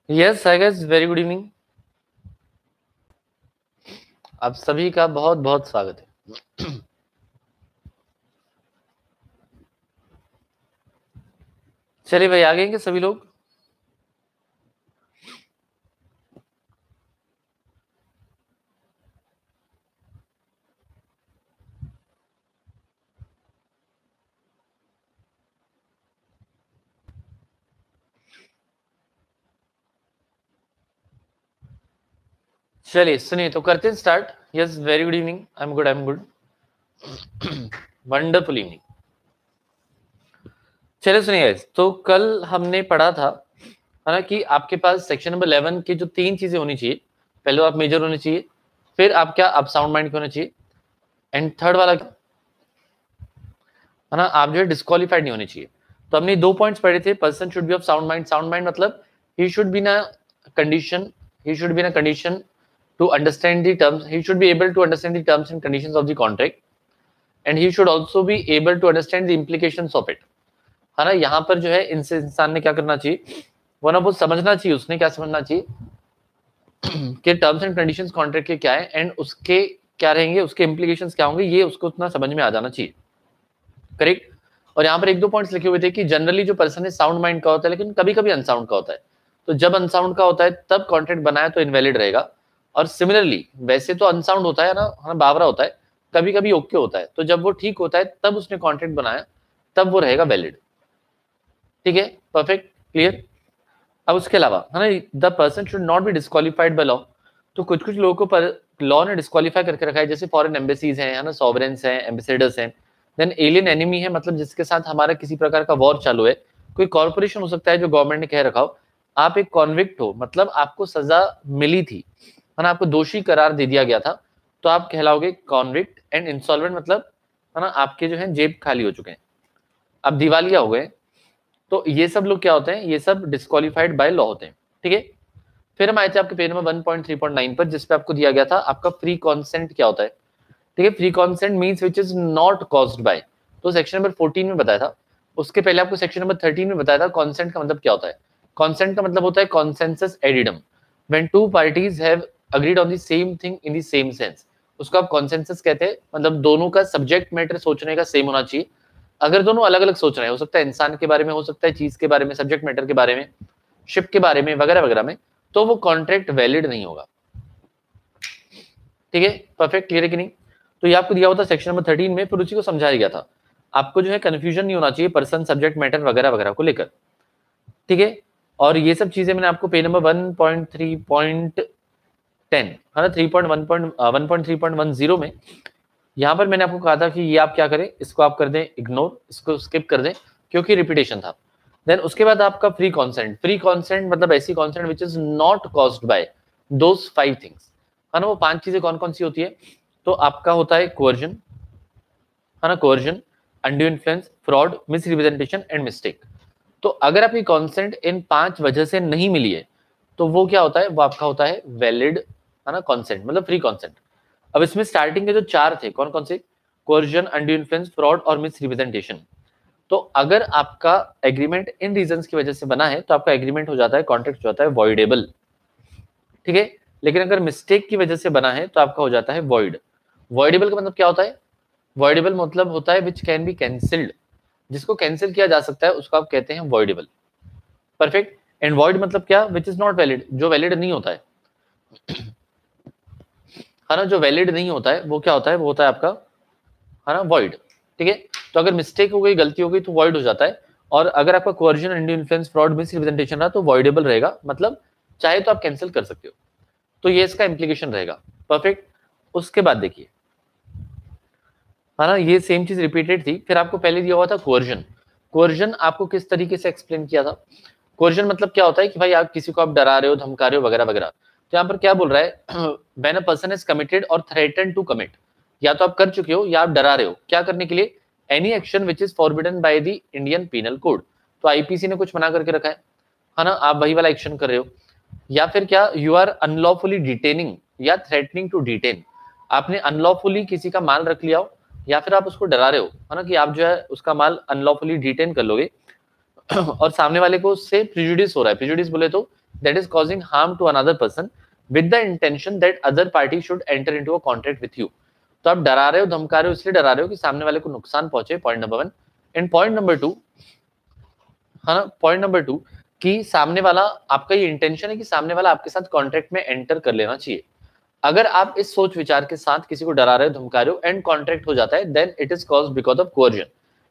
Yes I guess, very good evening. आप सभी का बहुत बहुत स्वागत है। चलिए भाई, आ गए क्या सभी लोग? चलिए सुनिए, तो करते हैं start. Yes, very good evening. I am good, I am good. Wonderful evening. चलिए सुनिए guys, तो कल हमने पढ़ा था है ना कि आपके पास सेक्शन नंबर 11 की जो 3 चीजें होनी चाहिए। पहले आप मेजर होने चाहिए, फिर आप क्या, आप साउंड माइंड के होना चाहिए, एंड थर्ड वाला क्या है ना, आप जो है डिस्क्वालीफाइड नहीं होने चाहिए। तो हमने 2 पॉइंट्स पढ़े थे। Person should be of sound mind. Sound mind मतलब ही शुड बी ना condition, he should be in a condition to understand the terms, he should be able to understand the terms and conditions of the contract, and he should also be able to understand the implications of it, है ना। यहाँ पर जो है इनसे इंसान ने क्या करना चाहिए, वो ना वो समझना चाहिए, उसने क्या समझना चाहिए कि टर्म्स एंड कंडीशंस कॉन्ट्रैक्ट के क्या है एंड उसके क्या रहेंगे, उसके इम्प्लीकेशंस क्या होंगे, ये उसको उतना समझ में आ जाना चाहिए। करेक्ट। और यहाँ पर 1-2 पॉइंट्स लिखे हुए थे कि जनरली जो पर्सन है साउंड माइंड का होता है, लेकिन कभी कभी अनसाउंड का होता है। तो जब अनसाउंड का होता है तब कॉन्ट्रैक्ट बनाया तो इनवैलिड रहेगा, और सिमिलरली वैसे तो अनसाउंड होता है ना बावरा होता है, कभी कभी ओके होता है, तो जब वो ठीक होता है तब उसने कॉन्ट्रैक्ट बनाया, तब वो रहेगा वैलिड। ठीक है, परफेक्ट, क्लियर। अब उसके अलावा है ना, the person should not be disqualified by law. तो कुछ कुछ लोगों को लॉ ने डिस्क्वालीफाई करके रखा है, जैसे फॉरेन एम्बेसीज हैं, है ना, सॉवरेन्स हैं, एम्बेसडर्स हैं। देन एलियन एनिमी है, मतलब जिसके साथ हमारा किसी प्रकार का वॉर चालू है। कोई कॉर्पोरेशन हो सकता है जो गवर्नमेंट ने कह रखा हो। आप एक कॉन्विक्ट हो, मतलब आपको सजा मिली थी, है ना, आपको दोषी करार दे दिया गया था, तो आप कहलाओगे कॉन्विक्ट। एंड इंसॉल्वेंट मतलब है ना, आपके जो है जेब खाली हो चुके हैं, आप दिवालिया हो गए। तो ये सब लोग क्या होते हैं, ये सब डिस्क्वालीफाइड बाय लॉ होते हैं। ठीक है। फिर हम आए थे आपके पेज नंबर 1.3.9 पर, जिसपे आपको दिया गया था आपका फ्री कॉन्सेंट क्या होता है। ठीक है, free consent means which is not caused by. तो सेक्शन नंबर 14 में बताया था। उसके पहले आपको सेक्शन नंबर 13 में बताया था कॉन्सेंट का मतलब क्या होता है। कॉन्सेंट का मतलब होता है consensus ad idem, when two parties have agreed on the same thing in the same sense. उसको आप कॉन्सेंसस कहते हैं, मतलब दोनों का सब्जेक्ट मैटर सोचने का सेम होना चाहिए। अगर दोनों अलग अलग सोच रहे हैं, हो सकता है इंसान के बारे में, हो सकता है चीज के बारे में, सब्जेक्ट मैटर के बारे में, शिप के बारे में, वगैरह वगैरह में, तो वो कॉन्ट्रैक्ट वैलिड नहीं होगा। ठीक है, परफेक्ट, क्लियर है कि नहीं। तो ये आपको दिया हुआ था सेक्शन नंबर 13 में, फिर उसी को समझाया गया था। आपको जो है कंफ्यूजन नहीं होना चाहिए पर्सन, सब्जेक्ट मैटर वगैरह वगैरह को लेकर। ठीक है। और ये सब चीजें मैंने आपको पेज नंबर 1.3.10 है ना, 1.3.10 में, यहाँ पर मैंने आपको कहा था कि ये आप क्या करें, इसको आप कर दें इग्नोर, इसको स्किप कर दें, क्योंकि रिपीटेशन था। देन उसके बाद आपका फ्री कॉन्सेंट। फ्री कॉन्सेंट मतलब ऐसी consent which is not caused by those 5 things, है ना। वो 5 चीजें कौन कौन सी होती है, तो आपका होता है कोर्जन, है ना, coercion, undue influence, fraud, miss representation and mistake. तो अगर आपकी कॉन्सेंट इन 5 वजह से नहीं मिली है, तो वो क्या होता है, वो आपका होता है वैलिड, है ना, कॉन्सेंट मतलब फ्री कॉन्सेंट। अब इसमें स्टार्टिंग के जो 4 थे, कौन कौन से, कोर्जन, अनड्यू इन्फ्लुएंस, फ्रॉड और मिस रिप्रेजेंटेशन। तो अगर आपका एग्रीमेंट इन रीजंस की वजह से बना है, तो आपका एग्रीमेंट हो जाता है, कॉन्ट्रैक्ट हो जाता है वॉइडेबल। ठीक है। लेकिन अगर मिस्टेक की वजह से बना है, तो आपका हो जाता है वॉइड। वॉइडेबल का मतलब क्या होता है, वॉइडेबल मतलब होता है विच कैन बी कैंसिल्ड, जिसको कैंसिल किया जा सकता है उसको आप कहते हैं वॉइडेबल। परफेक्ट। एंड वॉइड मतलब क्या, विच इज नॉट वैलिड, जो वैलिड नहीं होता है ना, जो वैलिड नहीं होता है वो क्या होता है, वो होता है आपका, है ना, वॉइड। ठीक है। तो अगर मिस्टेक हो गई, गलती हो गई, तो वॉइड हो जाता है। और अगर आपका coercion, undue influence, fraud, miss representation रहा, तो वॉइडेबल रहेगा, मतलब चाहे तो आप कैंसिल कर सकते हो। तो ये इसका इंप्लीकेशन रहेगा। परफेक्ट। उसके बाद देखिए, है ना, ये सेम चीज रिपीटेड थी। फिर आपको पहले दिया हुआ था कोवर्जन। कोवर्जन आपको किस तरीके से एक्सप्लेन किया था। कोवर्जन मतलब क्या होता है कि भाई आप किसी को आप डरा रहे हो, धमका रहे हो, वगैरह वगैरह। तो यहाँ पर क्या बोल रहा है, when a person is committed और थ्रेटन टू कमिट, या तो आप कर चुके हो या आप डरा रहे हो, क्या करने के लिए, any action which is forbidden by the Indian penal code. तो आईपीसी ने कुछ मना करके रखा है ना, आप वही वाला एक्शन कर रहे हो। या फिर क्या, यू आर अनलॉफुली डिटेनिंग या थ्रेटनिंग टू डिटेन, आपने अनलॉफुली किसी का माल रख लिया हो, या फिर आप उसको डरा रहे हो, है ना, कि आप जो है उसका माल अनलॉफुली डिटेन कर लोगे और सामने वाले को उससे प्रिजुडिस हो रहा है। प्रिजुडिस बोले तो that is causing harm to another person with the intention that other party should enter into a contract with you. तो आप डरा रहे हो, धमका रहे हो, इसलिए डरा रहे हो कि सामने वाले को नुकसान पहुंचे, point number 1. And point number 2, है ना, पॉइंट नंबर 2 कि सामने वाला, आपका ये इंटेंशन है कि सामने वाला आपके साथ कॉन्ट्रैक्ट में एंटर कर लेना चाहिए. अगर आप इस सोच विचार के साथ किसी को डरा रहे हो, धमका रहे हो, एंड कॉन्ट्रैक्ट हो जाता है, then it is caused because of coercion.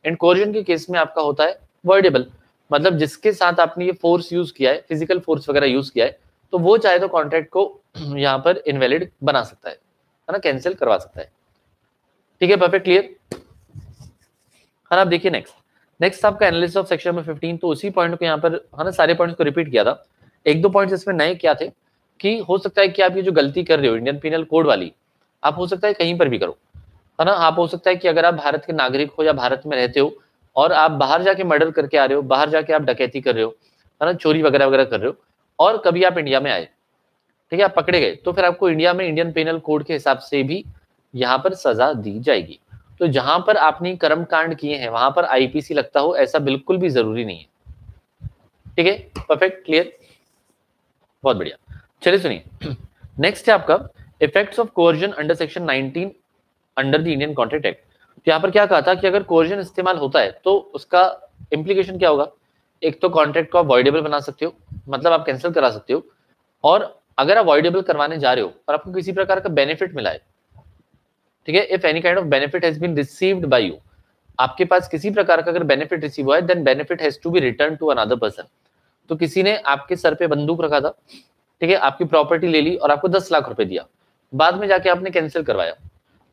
And coercion के केस में आपका होता है वर्डेबल, मतलब जिसके साथ आपने ये फोर्स यूज किया है, फिजिकल फोर्स वगैरह यूज किया है, तो वो चाहे तो कॉन्ट्रैक्ट को यहाँ पर इनवैलिड बना सकता है ना, कैंसिल करवा सकता है. ठीक है, परफेक्ट, क्लियर. हाँ, आप देखिए नेक्स्ट आपका एनालिसिस ऑफ सेक्शन नंबर 15. तो उसी पॉइंट को यहाँ पर, है ना, सारे पॉइंट्स को रिपीट किया था. एक दो पॉइंट्स इसमें नए क्या थे कि हो सकता है कि आप ये जो गलती कर रहे हो इंडियन पिनल कोड वाली, आप हो सकता है कहीं पर भी करो, है ना. आप हो सकता है कि अगर आप भारत के नागरिक हो या भारत में रहते हो और आप बाहर जाके मर्डर करके आ रहे हो, बाहर जाके आप डकैती कर रहे हो, है ना, चोरी वगैरह वगैरह कर रहे हो, और कभी आप इंडिया में आए, ठीक है, आप पकड़े गए, तो फिर आपको इंडिया में इंडियन पिनल कोड के हिसाब से भी यहाँ पर सजा दी जाएगी. तो जहां पर आपने कर्म कांड किए हैं वहां पर आईपीसी लगता हो, ऐसा बिल्कुल भी जरूरी नहीं है. ठीक है, परफेक्ट, क्लियर, बहुत बढ़िया. चलिए सुनिए, नेक्स्ट है आपका effects of coercion under section 19 under the Indian contract act. तो यहाँ पर क्या कहा था कि अगर कोअर्जन इस्तेमाल होता है तो उसका इंप्लीकेशन क्या होगा. एक तो कॉन्ट्रैक्ट को अवॉइडेबल बना सकते हो, मतलब आप कैंसिल करा सकते हो, और अगर अवॉइडेबल करवाने जा रहे हो और आपको किसी प्रकार का बेनिफिट मिला है, ठीक है, if any kind of benefit has been received by you, आपके पास किसी प्रकार का अगर बेनिफिट रिसीव हुआ है, then benefit has to be return to another person. तो किसी ने आपके सर पे बंदूक रखा था, ठीक है, आपकी प्रॉपर्टी ले ली और आपको 10 लाख रुपए दिया, बाद में जाके आपने कैंसिल करवाया,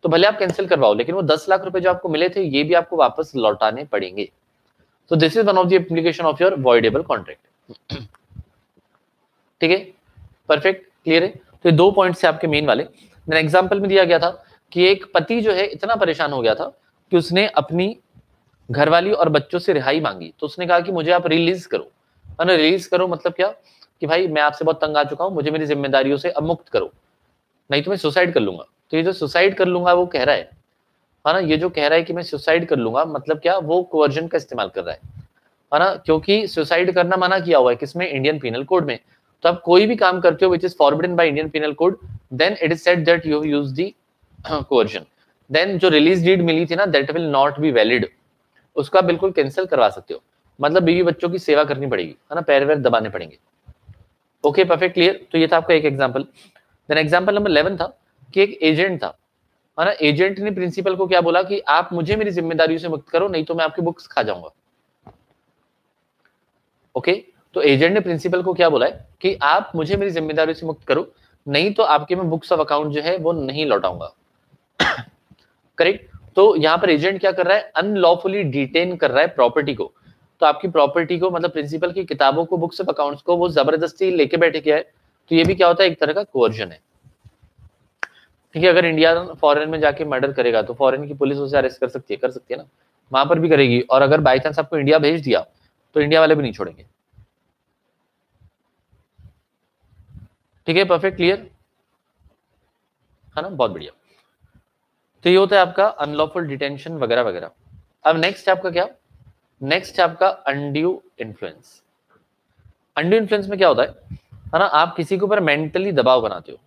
तो भले आप कैंसिल करवाओ, लेकिन वो 10 लाख रुपए जो आपको मिले थे ये भी आपको वापस लौटाने पड़ेंगे. तो this is one of the application of your voidable contract. ठीक है, परफेक्ट, क्लियर है. तो ये 2 पॉइंट्स है आपके मेन वाले. देन एग्जांपल में दिया गया था कि एक पति जो है इतना परेशान हो गया था कि उसने अपनी घरवाली और बच्चों से रिहाई मांगी. तो उसने कहा कि मुझे आप रिलीज करो, है ना. रिलीज करो मतलब क्या कि भाई मैं आपसे बहुत तंग आ चुका हूं, मुझे मेरी जिम्मेदारियों से अब मुक्त करो, नहीं तो मैं सुसाइड कर लूंगा. तो ये जो सुसाइड कर लूंगा वो कह रहा है ना, ये जो कह रहा है कि मैं सुसाइड कर लूंगा, मतलब क्या, वो कोअर्जन का इस्तेमाल कर रहा है ना, क्योंकि सुसाइड करना मना किया हुआ है किसमें, इंडियन पिनल कोड में. तो आप कोई भी काम करते हो which is forbidden by Indian penal code, then it is said that you have used the coercion. Then जो रिलीज डीड मिली थी ना, that will not be valid, उसको आप बिल्कुल कैंसिल करवा सकते हो. मतलब बीवी बच्चों की सेवा करनी पड़ेगी, है ना, पैर वैर दबाने पड़ेंगे. Okay, perfect, clear. तो ये था आपका एक एग्जांपल. देन एग्जांपल नंबर 11 था कि एक एजेंट था, है ना. एजेंट ने प्रिंसिपल को क्या बोला कि आप मुझे मेरी जिम्मेदारियों से मुक्त करो, नहीं तो मैं आपकी बुक्स खा जाऊंगा. ओके, तो एजेंट ने प्रिंसिपल को क्या बोला है कि आप मुझे मेरी जिम्मेदारियों से मुक्त करो, नहीं तो आपके मैं बुक्स ऑफ अकाउंट जो है वो नहीं लौटाऊंगा. करेक्ट. तो यहाँ पर एजेंट क्या कर रहा है, अनलॉफुली डिटेन कर रहा है प्रॉपर्टी को. तो आपकी प्रॉपर्टी को, मतलब प्रिंसिपल की किताबों को, बुक्स ऑफ अकाउंट्स को वो जबरदस्ती लेके बैठे किया है. तो ये भी क्या होता है, एक तरह का कोअर्जन है. ठीक है, अगर इंडिया फॉरेन में जाके मर्डर करेगा तो फॉरेन की पुलिस उसे अरेस्ट कर सकती है ना, वहां पर भी करेगी. और अगर बाई चांस आपको इंडिया भेज दिया तो इंडिया वाले भी नहीं छोड़ेंगे. ठीक है, परफेक्ट, क्लियर है ना, बहुत बढ़िया. तो ये होता है आपका अनलॉफुल डिटेंशन वगैरह वगैरह. अब नेक्स्ट है आपका क्या, नेक्स्ट है आपका अनड्यू इन्फ्लुएंस. अनड्यू इन्फ्लुएंस में क्या होता है ना, आप किसी के ऊपर मेंटली दबाव बनाते हो.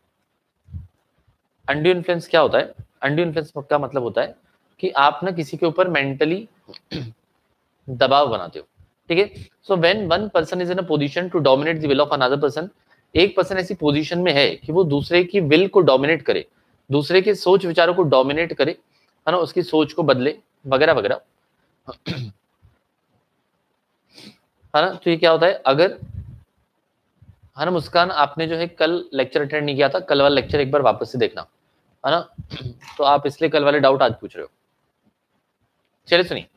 अनड्यू इन्फ्लुएंस क्या होता है, अनड्यू इन्फ्लुएंस का मतलब होता है कि आप ना किसी के ऊपर मेंटली दबाव बनाते हो. ठीक है, so when one person is in a position to dominate the will of another person, एक पर्सन ऐसी पोजीशन में है कि वो दूसरे की विल को डोमिनेट करे, दूसरे के सोच विचारों को डोमिनेट करे, है ना, उसकी सोच को बदले वगैरह वगैरह, है ना. तो ये क्या होता है, अगर, है ना, मुस्कान आपने जो है कल लेक्चर अटेंड नहीं किया था, कल वाला लेक्चर एक बार वापस से देखना, है ना. तो आप इसलिए कल वाले डाउट आज पूछ रहे हो. चलिए सुनिए,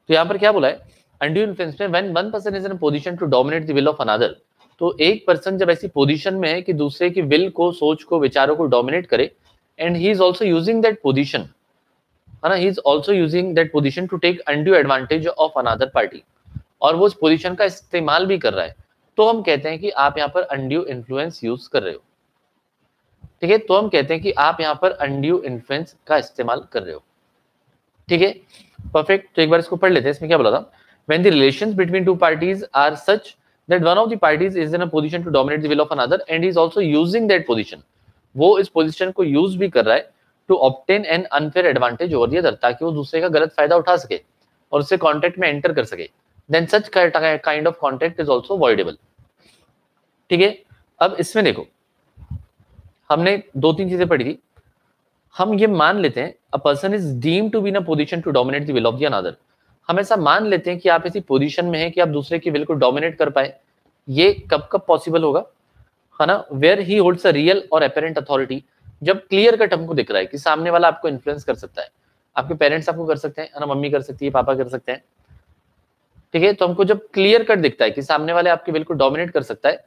तो यहाँ पर क्या बोला है, अनड्यू इन्फ्लुएंस में when one person is in a position to dominate the will of another. तो एक पर्सन जब ऐसी पोजीशन में है कि दूसरे की विल को, सोच को, विचारों को डोमिनेट करे, and he is also using that position, है ना, he is also using that position to take undue advantage of another party, और वो उस पोजीशन का इस्तेमाल भी कर रहा है, तो हम कहते हैं कि आप यहाँ पर अनड्यू इन्फ्लुएंस यूज कर रहे हो. ठीक है, तो हम कहते हैं कि आप यहाँ पर अनड्यू इन्फ्लुएंस का इस्तेमाल कर रहे हो. ठीक है, परफेक्ट. तो एक बार इसको पढ़ लेते हैं. इसमें क्या बोला था, when the relations between two parties are such that one of the parties is in a position to dominate the will of another and he is also using that position. वो इस पोजीशन को use भी कर रहा है to obtain an unfair advantage over the other, ताकि वो दूसरे का गलत फायदा उठा सके और उससे कॉन्ट्रैक्ट में एंटर कर सके, then such kind of contract is also voidable. ठीक है, अब इसमें देखो हमने 2-3 चीजें पढ़ी थी। हम ये मान लेते हैं a person is deemed to be in a position to dominate the will of the another. हम ऐसा मान लेते हैं कि आप ऐसी पोजीशन में हैं कि आप दूसरे की विल को डोमिनेट कर पाए। ये कब कब पॉसिबल होगा, है ना, where he holds a real और अपेरेंट अथॉरिटी, जब क्लियर कट हमको दिख रहा है कि सामने वाला आपको इन्फ्लुएंस कर सकता है। आपके पेरेंट्स आपको कर सकते हैं, है ना, मम्मी कर सकती है, पापा कर सकते हैं। ठीक है, तो हमको जब क्लियर कट दिखता है कि सामने वाले आपके विल को डोमिनेट कर सकता है,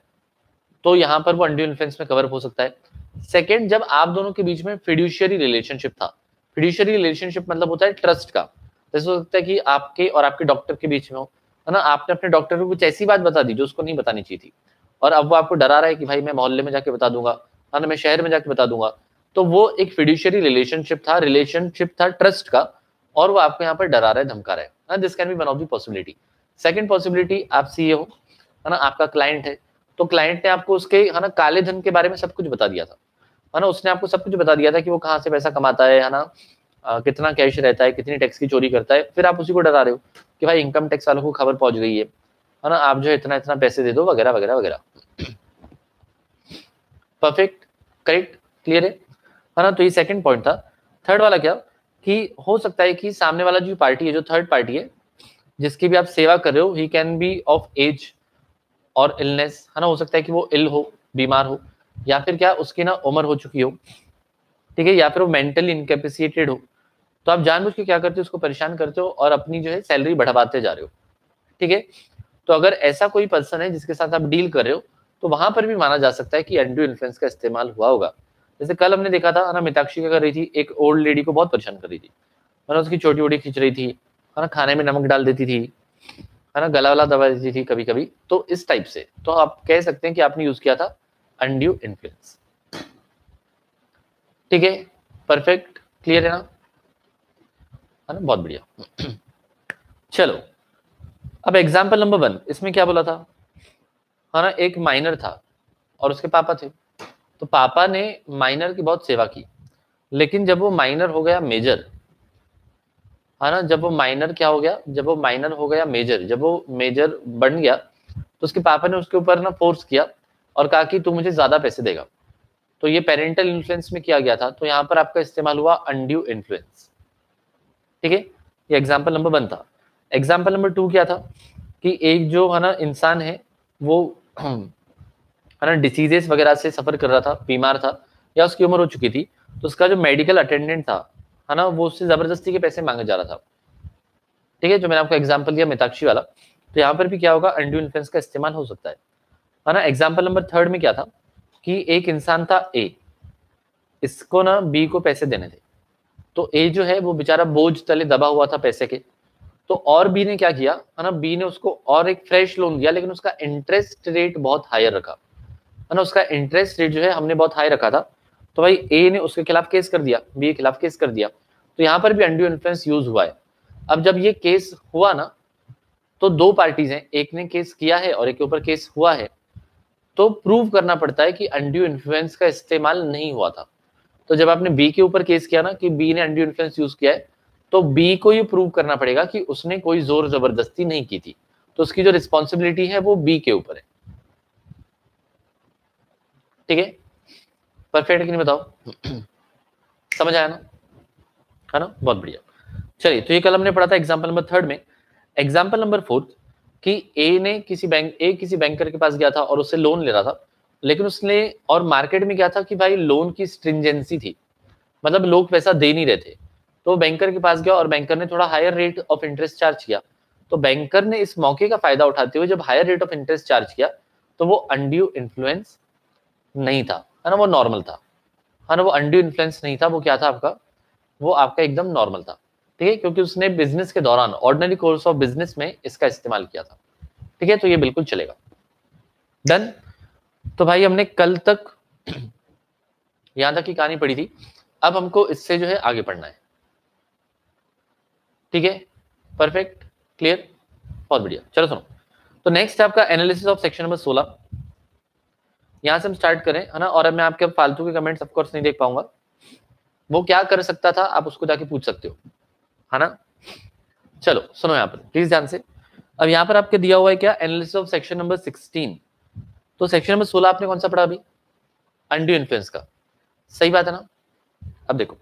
तो यहाँ पर वो अनड्यू इन्फ्लुएंस में कवर हो सकता है। सेकंड, जब आप दोनों के बीच में फिड्यूशियरी रिलेशनशिप था। फिड्यूशियरी रिलेशनशिप मतलब होता है ट्रस्ट का। जैसे हो सकता है कि आपके और आपके डॉक्टर के बीच में हो, है ना, आपने अपने डॉक्टर को कुछ ऐसी बात बता दी जो उसको नहीं बतानी चाहिए थी, और अब वो आपको डरा रहा है कि भाई मैं मोहल्ले में जाके बता दूंगा, है ना, मैं शहर में जाके बता दूंगा। तो वो एक फिड्यूशियरी रिलेशनशिप था ट्रस्ट का, और वो आपको यहाँ पर डरा रहा है, धमका रहा है। This can be one of the possibility. Second possibility, आप सीए हो, है ना, आपका क्लाइंट है, तो क्लाइंट ने आपको उसके, है ना, काले धन के बारे में सब कुछ बता दिया था, है ना, उसने आपको सब कुछ बता दिया था कि वो कहाँ से पैसा कमाता है ना, कितना कैश रहता है, कितनी टैक्स की चोरी करता है। फिर आप उसी को डरा रहे हो कि भाई इनकम टैक्स वालों को खबर पहुंच गई है ना, आप जो इतना इतना पैसे दे दो, वगैरह वगैरह वगैरह। परफेक्ट, करेक्ट, क्लियर है ना। तो ये सेकंड पॉइंट था। थर्ड वाला क्या, कि हो सकता है कि सामने वाला जो पार्टी है, जो थर्ड पार्टी है, जिसकी भी आप सेवा कर रहे हो, he can be of age और इलनेस, है ना, हो सकता है कि वो इल हो, बीमार हो, या फिर क्या उसकी ना उम्र हो चुकी हो, ठीक है, या फिर वो मेंटली इनकेपेसिटेटेड हो। तो आप जानबूझ के क्या करते हो, उसको परेशान करते हो और अपनी जो है सैलरी बढ़ाते जा रहे हो। ठीक है, तो अगर ऐसा कोई पर्सन है जिसके साथ आप डील कर रहे हो, तो वहां पर भी माना जा सकता है कि अनड्यू इन्फ्लुएंस का इस्तेमाल हुआ होगा। जैसे कल हमने देखा था ना, मिताक्षी क्या कर रही थी, एक ओल्ड लेडी को बहुत परेशान कर रही थी, है ना, उसकी छोटी वोटी खींच रही थी, है ना, खाने में नमक डाल देती थी, है ना, गला वाला दबा देती थी कभी कभी। तो इस टाइप से तो आप कह सकते हैं कि आपने यूज किया था अनड्यू इन्फ्लुएंस। ठीक है, परफेक्ट, क्लियर है ना, है ना, बहुत बढ़िया। चलो, अब एग्जाम्पल नंबर 1, इसमें क्या बोला था, है ना, एक माइनर था और उसके पापा थे। तो पापा ने माइनर की बहुत सेवा की, लेकिन जब वो माइनर हो गया मेजर, है ना, जब वो माइनर क्या हो गया, जब वो माइनर हो गया मेजर, जब वो मेजर बन गया, तो उसके पापा ने उसके ऊपर ना फोर्स किया और कहा कि तू मुझे ज्यादा पैसे देगा। तो ये पेरेंटल इन्फ्लुएंस में किया गया था, तो यहाँ पर आपका इस्तेमाल हुआ अनड्यू इन्फ्लुएंस। ठीक है, ये एग्जाम्पल नंबर 1 था। एग्जाम्पल नंबर 2 क्या था, कि एक जो है ना इंसान है, वो है ना डिसीजेस वगैरह से सफर कर रहा था, बीमार था, या उसकी उम्र हो चुकी थी, तो उसका जो मेडिकल अटेंडेंट था, है ना, वो उससे जबरदस्ती के पैसे मांगे जा रहा था। ठीक है, जो मैंने आपको एग्जाम्पल दिया मिताक्षी वाला, तो यहाँ पर भी क्या होगा, अनड्यू इन्फ्लुएंस का इस्तेमाल हो सकता है ना। एग्जाम्पल नंबर 3 में क्या था, कि एक इंसान था ए, इसको ना बी को पैसे देने थे, तो ए जो है वो बेचारा बोझ तले दबा हुआ था पैसे के। तो और बी ने क्या किया, है ना, बी ने उसको और एक फ्रेश लोन दिया, लेकिन उसका इंटरेस्ट रेट बहुत हायर रखा, है ना, उसका इंटरेस्ट रेट जो है हमने बहुत हाई रखा था। तो भाई ए ने उसके खिलाफ केस कर दिया, बी के खिलाफ केस कर दिया, तो यहाँ पर भी अनड्यू इन्फ्लुएंस यूज हुआ है। अब जब ये केस हुआ ना, तो 2 पार्टीज हैं, एक ने केस किया है और एक के ऊपर केस हुआ है, तो प्रूव करना पड़ता है कि अनड्यू इन्फ्लुएंस का इस्तेमाल नहीं हुआ था। तो जब आपने बी के ऊपर केस किया ना कि बी ने अनड्यू इन्फ्लुएंस यूज किया है, तो बी को ये प्रूव करना पड़ेगा कि उसने कोई जोर जबरदस्ती नहीं की थी, तो उसकी जो रिस्पॉन्सिबिलिटी है वो बी के ऊपर है। ठीक है, परफेक्ट है कि नहीं बताओ, समझ आया ना, है ना, बहुत बढ़िया। चलिए, तो ये कल हमने पढ़ा था एग्जाम्पल नंबर 3 में। एग्जाम्पल नंबर 4, कि ए किसी बैंकर के पास गया था और उससे लोन ले रहा था, लेकिन उसने, और मार्केट में क्या था कि भाई लोन की स्ट्रिंजेंसी थी, मतलब लोग पैसा दे नहीं रहे थे, तो बैंकर के पास गया और बैंकर ने थोड़ा higher rate of interest charge किया। तो बैंकर ने इस मौके का फायदा उठाते हुए जब higher rate of interest charge किया, तो वो अनड्यू इन्फ्लुएंस नहीं था, है ना, वो नॉर्मल था, है ना, वो अनड्यू इन्फ्लुएंस नहीं था, वो क्या था आपका, वो आपका एकदम नॉर्मल था। ठीक है, क्योंकि उसने बिजनेस के दौरान ऑर्डिनरी कोर्स ऑफ बिजनेस में इसका इस्तेमाल किया था। ठीक है, तो ये बिल्कुल चलेगा। डन। तो भाई हमने कल तक यहां तक की कहानी पढ़ी थी, अब हमको इससे जो है आगे पढ़ना है। ठीक है, परफेक्ट, क्लियर, बहुत बढ़िया। चलो सुनो, तो नेक्स्ट है आपका एनालिसिस ऑफ सेक्शन नंबर 16। यहां से हम स्टार्ट करें, है ना। और अब मैं आपके फालतू के कमेंट्स ऑफ कोर्स नहीं देख पाऊंगा। वो क्या कर सकता था आप उसको जाके पूछ सकते हो, है ना। चलो सुनो यहाँ पर प्लीज ध्यान से। अब यहाँ पर आपके दिया हुआ है क्या, एनालिसिस ऑफ सेक्शन नंबर 16। तो सेक्शन नंबर 16 आपने कौन सा पढ़ा अभी, अनड्यू इन्फ्लुएंस का, सही बात है ना। अब देखो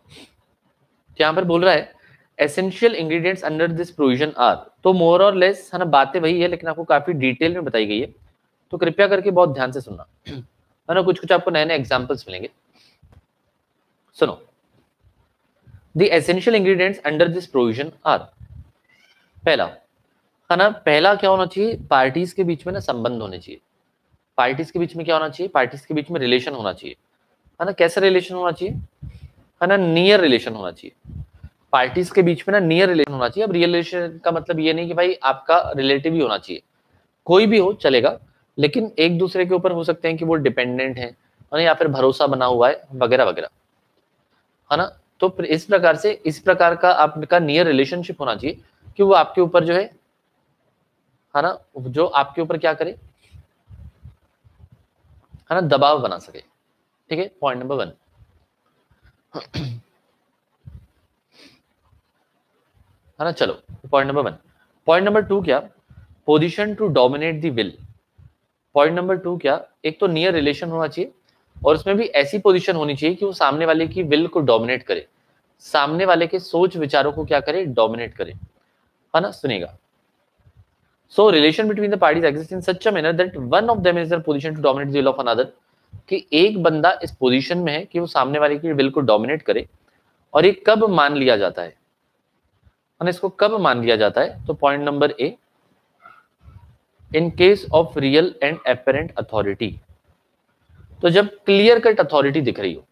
यहाँ पर बोल रहा है essential ingredients under this provision are, तो मोर और लेस, है ना, बातें वही है लेकिन आपको काफी डिटेल में बताई गई है, तो कृपया करके बहुत ध्यान से सुनना, है ना। कुछ कुछ आपको नए नए एग्जाम्पल्स मिलेंगे। सुनो, the essential ingredients under this provision are, पहला, है ना, पहला क्या होना चाहिए, पार्टीज के बीच में ना संबंध होने चाहिए। पार्टीज के बीच में क्या होना चाहिए, पार्टीज के बीच में रिलेशन होना चाहिए, है ना। कैसा रिलेशन होना चाहिए, है ना, नियर रिलेशन होना चाहिए। पार्टीज के बीच में ना नियर रिलेशन होना चाहिए। अब रियल रिलेशन का मतलब ये नहीं कि भाई आपका रिलेटिव ही होना चाहिए, कोई भी हो चलेगा, लेकिन एक दूसरे के ऊपर हो सकते हैं कि वो डिपेंडेंट है ना, या फिर भरोसा बना हुआ है वगैरह वगैरह, है ना। तो इस प्रकार से, इस प्रकार का आपका नियर रिलेशनशिप होना चाहिए कि वो आपके ऊपर जो है ना, जो आपके ऊपर क्या करे, है ना, दबाव बना सके। ठीक है, पॉइंट नंबर 1। है ना, चलो पॉइंट नंबर 1। पॉइंट नंबर 2 क्या, position to dominate the will. Point number 2 क्या, एक तो नियर रिलेशन होना चाहिए और उसमें भी ऐसी पोजीशन होनी चाहिए कि वो सामने वाले की विल को डोमिनेट करे, सामने वाले के सोच विचारों को क्या करे, डोमिनेट करे, है ना। सुनेगा, so relation between the parties exists in such a manner that one of them is in a position to dominate the will of another, कि एक बंदा इस पोजीशन में है कि वो सामने वाले की विल को डोमिनेट करे। और ये कब मान लिया जाता है, इसको कब मान लिया जाता है, तो point number A, in case of real and apparent authority. तो जब क्लियर कट अथॉरिटी दिख रही हो,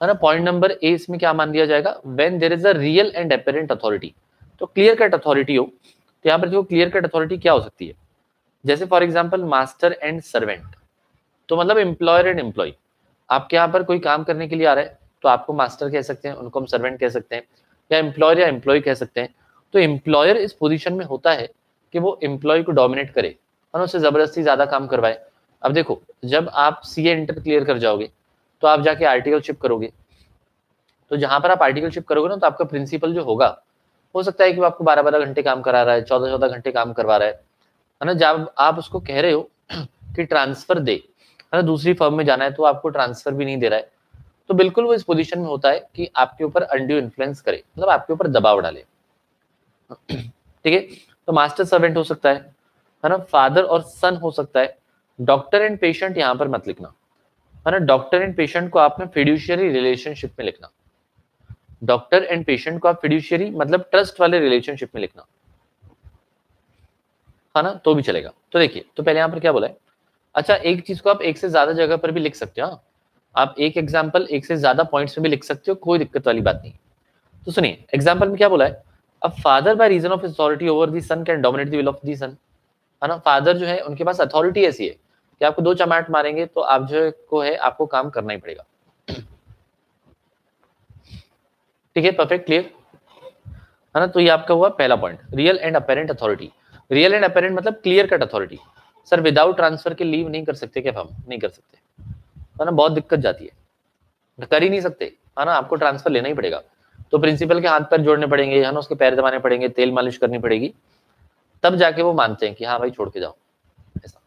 है ना, पॉइंट नंबर ए इसमें क्या मान लिया जाएगा, when there is a real and apparent authority. तो क्लियर कट अथॉरिटी हो, तो यहाँ पर जो क्लियर कट अथॉरिटी क्या हो सकती है, जैसे for example master and servant. तो मतलब एम्प्लॉयर एंड एम्प्लॉय, आपके यहाँ पर कोई काम करने के लिए आ रहा है तो आपको मास्टर कह सकते हैं, उनको हम सर्वेंट कह सकते हैं, या एम्प्लॉयर या एम्प्लॉय कह सकते हैं। तो एम्प्लॉयर इस पोजीशन में होता है कि वो एम्प्लॉय को डोमिनेट करे और उससे जबरदस्ती ज्यादा काम करवाए। अब देखो, जब आप सीए इंटर क्लियर कर जाओगे तो आप जाके आर्टिकलशिप करोगे, तो जहां पर आप आर्टिकलशिप करोगे ना, तो आपका प्रिंसिपल जो होगा, हो सकता है कि वो आपको 12-12 घंटे काम करा रहा है, 14-14 घंटे काम करवा रहा है ना। जब आप उसको कह रहे हो कि ट्रांसफर दे, है ना, दूसरी फर्म में जाना है, तो आपको ट्रांसफर भी नहीं दे रहा है, तो बिल्कुल वो इस पोजीशन में होता है कि आपके ऊपर अनड्यू इन्फ्लुएंस करे, मतलब आपके ऊपर दबाव डाले। ठीक है, तो मास्टर सर्वेंट हो सकता है ना, फादर और सन हो सकता है। डॉक्टर एंड पेशेंट यहां पर मत लिखना, है ना। डॉक्टर एंड पेशेंट को आपने फिड्यूशियरी रिलेशनशिप में लिखना। डॉक्टर एंड पेशेंट को आप फिड्यूशियरी मतलब ट्रस्ट वाले रिलेशनशिप में लिखना, है ना, तो भी चलेगा। तो देखिए, तो पहले यहां पर क्या बोला है, अच्छा एक चीज को आप एक से ज्यादा जगह पर भी लिख सकते हो, हाँ? आप एक एग्जाम्पल एक से ज्यादा पॉइंट्स में भी लिख सकते हो, कोई दिक्कत वाली बात नहीं। तो सुनिए, एग्जाम्पल में क्या बोला है, अब father by reason of authority over the son can dominate the will of the son, है ना। फादर जो है उनके पास अथॉरिटी ऐसी है कि आपको 2 चमाट मारेंगे तो आप जो को है आपको काम करना ही पड़ेगा। ठीक है, परफेक्ट क्लियर, है ना। तो ये आपका हुआ पहला point, real and apparent authority. Real and apparent मतलब clear cut authority. Sir without transfer के लीव नहीं कर सकते क्या, हम नहीं कर सकते, है ना, बहुत दिक्कत जाती है, कर ही नहीं सकते, है ना, आपको ट्रांसफर लेना ही पड़ेगा। तो प्रिंसिपल के हाथ पैर जोड़ने पड़ेंगे, है ना, उसके पैर दबाने पड़ेंगे, तेल मालिश करनी पड़ेगी, तब जाके वो मानते हैं कि हाँ भाई छोड़ के जाओ, ऐसा।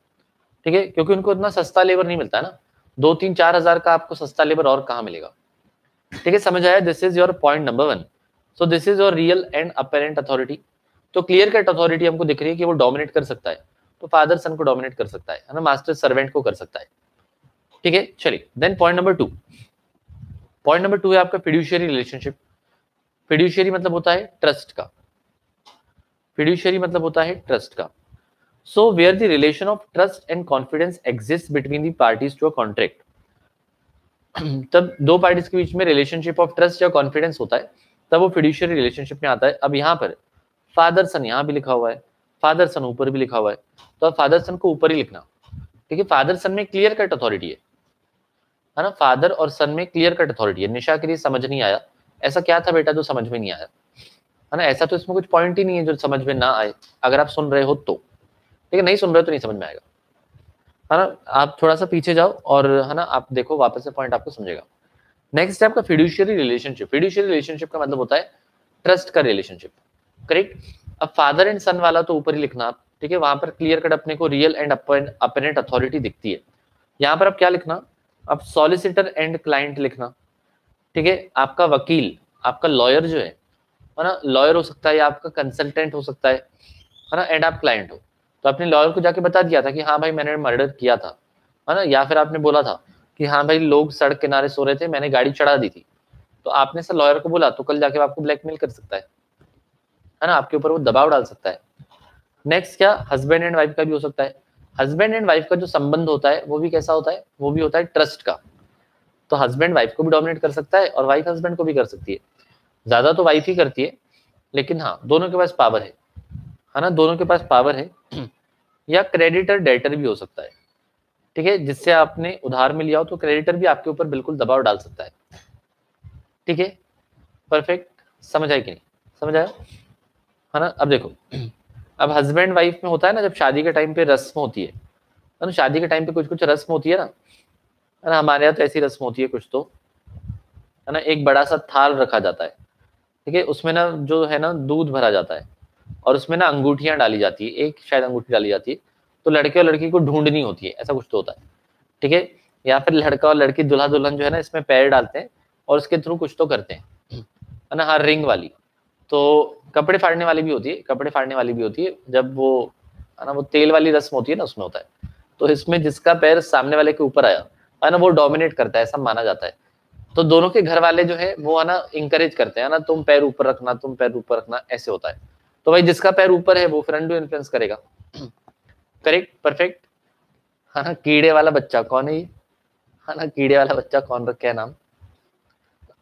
ठीक है, क्योंकि उनको इतना सस्ता लेबर नहीं मिलता है ना, 2-3-4 हजार का आपको सस्ता लेबर और कहाँ मिलेगा। ठीक है, समझ आया, this is your point number 1। So this is your real and apparent authority. तो क्लियर कट अथॉरिटी हमको दिख रही है कि वो डोमिनेट कर सकता है, तो फादर सन को डोमिनेट कर सकता है ना, मास्टर सर्वेंट को कर सकता है। ठीक है, चलिए then point number 2। Point number 2 है आपका फिड्यूशियरी रिलेशनशिप। फिड्यूशियरी मतलब होता है ट्रस्ट का, फिड्यूशियरी मतलब होता है ट्रस्ट का। So where the relation of trust and confidence exist between the parties to a contract, तब 2 पार्टीज के बीच में रिलेशनशिप ऑफ ट्रस्ट या कॉन्फिडेंस होता है, तब वो फिड्यूशियरी रिलेशनशिप में आता है। अब यहाँ पर फादर सन यहाँ भी लिखा हुआ है, फादर सन ऊपर भी लिखा हुआ है, तो अब फादर सन को ऊपर ही लिखना। ठीक है, फादर सन में क्लियर कट अथॉरिटी है ना, फादर और सन में क्लियर कट अथॉरिटी है। निशा के लिए समझ नहीं आया, ऐसा क्या था बेटा जो समझ में नहीं आया, है ना, ऐसा तो इसमें कुछ पॉइंट ही नहीं है जो समझ में ना आए, अगर आप सुन रहे हो तो। ठीक है, नहीं सुन रहे हो तो नहीं समझ में आएगा, है ना। आप थोड़ा सा पीछे जाओ और है ना आप देखो वापस से पॉइंट आपको समझेगा। नेक्स्ट है आपका फिड्यूशियरी रिलेशनशिप। फिड्यूशियरी रिलेशनशिप का मतलब होता है ट्रस्ट का रिलेशनशिप, करेक्ट। अब फादर एंड सन वाला तो ऊपर ही लिखना आप, ठीक है, वहां पर क्लियर कट अपने को रियल एंड अपेरेंट अथॉरिटी दिखती है। यहाँ पर आप क्या लिखना, आप सॉलिसिटर एंड क्लाइंट लिखना, ठीक है। आपका वकील, आपका लॉयर जो है ना, लॉयर हो सकता है या आपका कंसल्टेंट हो सकता है ना, एंड आप क्लाइंट हो। तो अपने लॉयर को जाके बता दिया था कि हाँ भाई मैंने मर्डर किया था, है ना, या फिर आपने बोला था कि हाँ भाई लोग सड़क किनारे सो रहे थे, मैंने गाड़ी चढ़ा दी थी, तो आपने से लॉयर को बोला, तो कल जाके आपको ब्लैकमेल कर सकता है ना, आपके ऊपर वो दबाव डाल सकता है। नेक्स्ट क्या, हस्बैंड एंड वाइफ का भी हो सकता है। हस्बैंड एंड वाइफ का जो संबंध होता है वो भी कैसा होता है, वो भी होता है ट्रस्ट का। तो हस्बैंड वाइफ को भी डोमिनेट कर सकता है और वाइफ हस्बैंड को भी कर सकती है। ज्यादा तो वाइफ ही करती है, लेकिन हाँ दोनों के पास पावर है ना, दोनों के पास पावर है। या क्रेडिटर डेटर भी हो सकता है, ठीक है, जिससे आपने उधार में लिया हो तो क्रेडिटर भी आपके ऊपर बिल्कुल दबाव डाल सकता है, ठीक है। परफेक्ट, समझ आए कि नहीं समझ आया, है ना। अब देखो, अब हस्बैंड वाइफ में होता है ना, जब शादी के टाइम पे रस्म होती है ना, शादी के टाइम पे कुछ कुछ रस्म होती है ना, हमारे यहाँ तो ऐसी रस्म होती है कुछ तो, है ना, एक बड़ा सा थाल रखा जाता है, ठीक है, उसमें ना जो है ना दूध भरा जाता है और उसमें ना अंगूठियां डाली जाती है, एक शायद अंगूठी डाली जाती है, तो लड़के और लड़की को ढूंढनी होती है, ऐसा कुछ तो होता है, ठीक है। या फिर लड़का और लड़की दुल्हा दुल्हन जो है ना इसमें पैर डालते हैं और उसके थ्रू कुछ तो करते हैं, है ना, हर रिंग वाली। तो कपड़े फाड़ने वाली भी होती है, कपड़े फाड़ने वाली भी होती है, जब वो है ना वो तेल वाली रस्म होती है ना उसमें होता है। तो इसमें जिसका पैर सामने वाले के ऊपर आया है ना वो डोमिनेट करता है, ऐसा माना जाता है। तो दोनों के घर वाले जो है वो है ना इंकरेज करते हैं ना, तुम पैर ऊपर रखना, तुम पैर ऊपर रखना, ऐसे होता है। तो भाई जिसका पैर ऊपर है वो फिर अनडू इन्फ्लुएंस करेगा, करेक्ट परफेक्ट, है ना। कीड़े वाला बच्चा कौन है ये, है ना, कीड़े वाला बच्चा कौन रखा है नाम,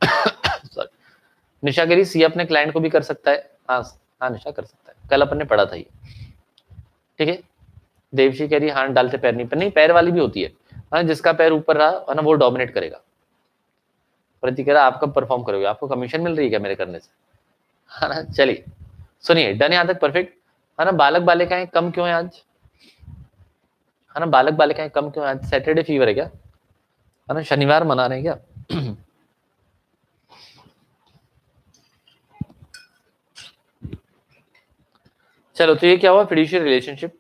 सॉरी। निशागिरी सी अपने क्लाइंट को भी कर सकता है, हाँ हाँ निशा कर सकता है, कल अपन ने पढ़ा था ये, ठीक है। देवशी कह रही हाथ डालते पैर नहीं, पर नहीं पैर वाली भी होती है, हाँ जिसका पैर ऊपर रहा है ना वो डोमिनेट करेगा। प्रति कह रहा आप कब परफॉर्म करोगे, आपको कमीशन मिल रही है क्या मेरे करने से, है ना। चलिए सुनिए, डन यहाँ तक परफेक्ट, है ना। बालक बालिकाएं कम क्यों है आज, है ना, बालक बालिकाएं कम क्यों है आज, सैटरडे फीवर है क्या, है ना, शनिवार मना रहे हैं क्या। चलो तो ये क्या हुआ फिड्यूशियल रिलेशनशिप।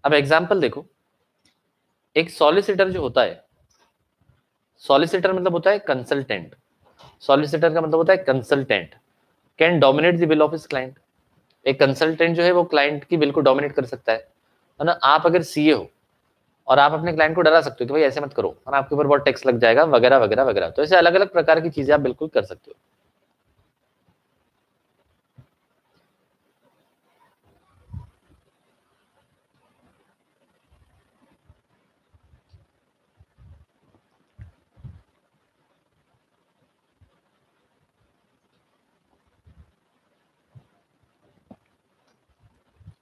अब एग्जांपल देखो, एक सॉलिसिटर जो होता है, सॉलिसिटर मतलब होता है कंसल्टेंट, सॉलिसिटर का मतलब होता है consultant, can dominate the will of his client. एक कंसल्टेंट जो है वो क्लाइंट की विल को डोमिनेट कर सकता है ना। आप अगर सीए हो और आप अपने क्लाइंट को डरा सकते हो कि भाई ऐसे मत करो, और आपके ऊपर बहुत टैक्स लग जाएगा वगैरह वगैरह वगैरह, तो ऐसे अलग अलग प्रकार की चीजें आप बिल्कुल कर सकते हो।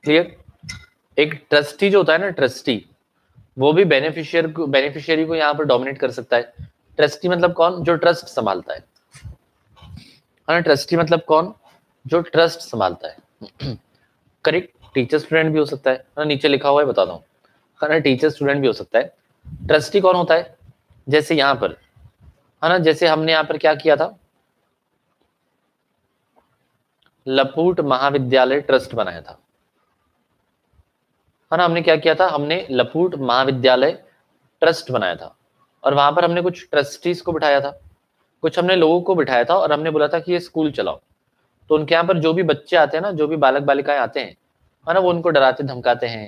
क्लियर। एक ट्रस्टी जो होता है ना, ट्रस्टी वो भी बेनिफिशियरी को यहाँ पर डोमिनेट कर सकता है। ट्रस्टी मतलब कौन, जो ट्रस्ट संभालता है ना, ट्रस्टी मतलब कौन, जो ट्रस्ट संभालता है, करेक्ट। टीचर स्टूडेंट भी हो सकता है ना, नीचे लिखा हुआ है बताता हूँ, है ना, टीचर स्टूडेंट भी हो सकता है। ट्रस्टी कौन होता है, जैसे यहाँ पर है ना, जैसे हमने यहाँ पर क्या किया था, लपूट महाविद्यालय ट्रस्ट बनाया था, है ना, हमने क्या किया था, हमने लपूट महाविद्यालय ट्रस्ट बनाया था, और वहां पर हमने कुछ ट्रस्टीज को बिठाया था, कुछ हमने लोगों को बिठाया था, और हमने बोला था कि ये स्कूल चलाओ। तो उनके यहाँ पर जो भी बच्चे आते हैं ना, जो भी बालक बालिकाएं आते हैं, है ना, वो उनको डराते धमकाते हैं,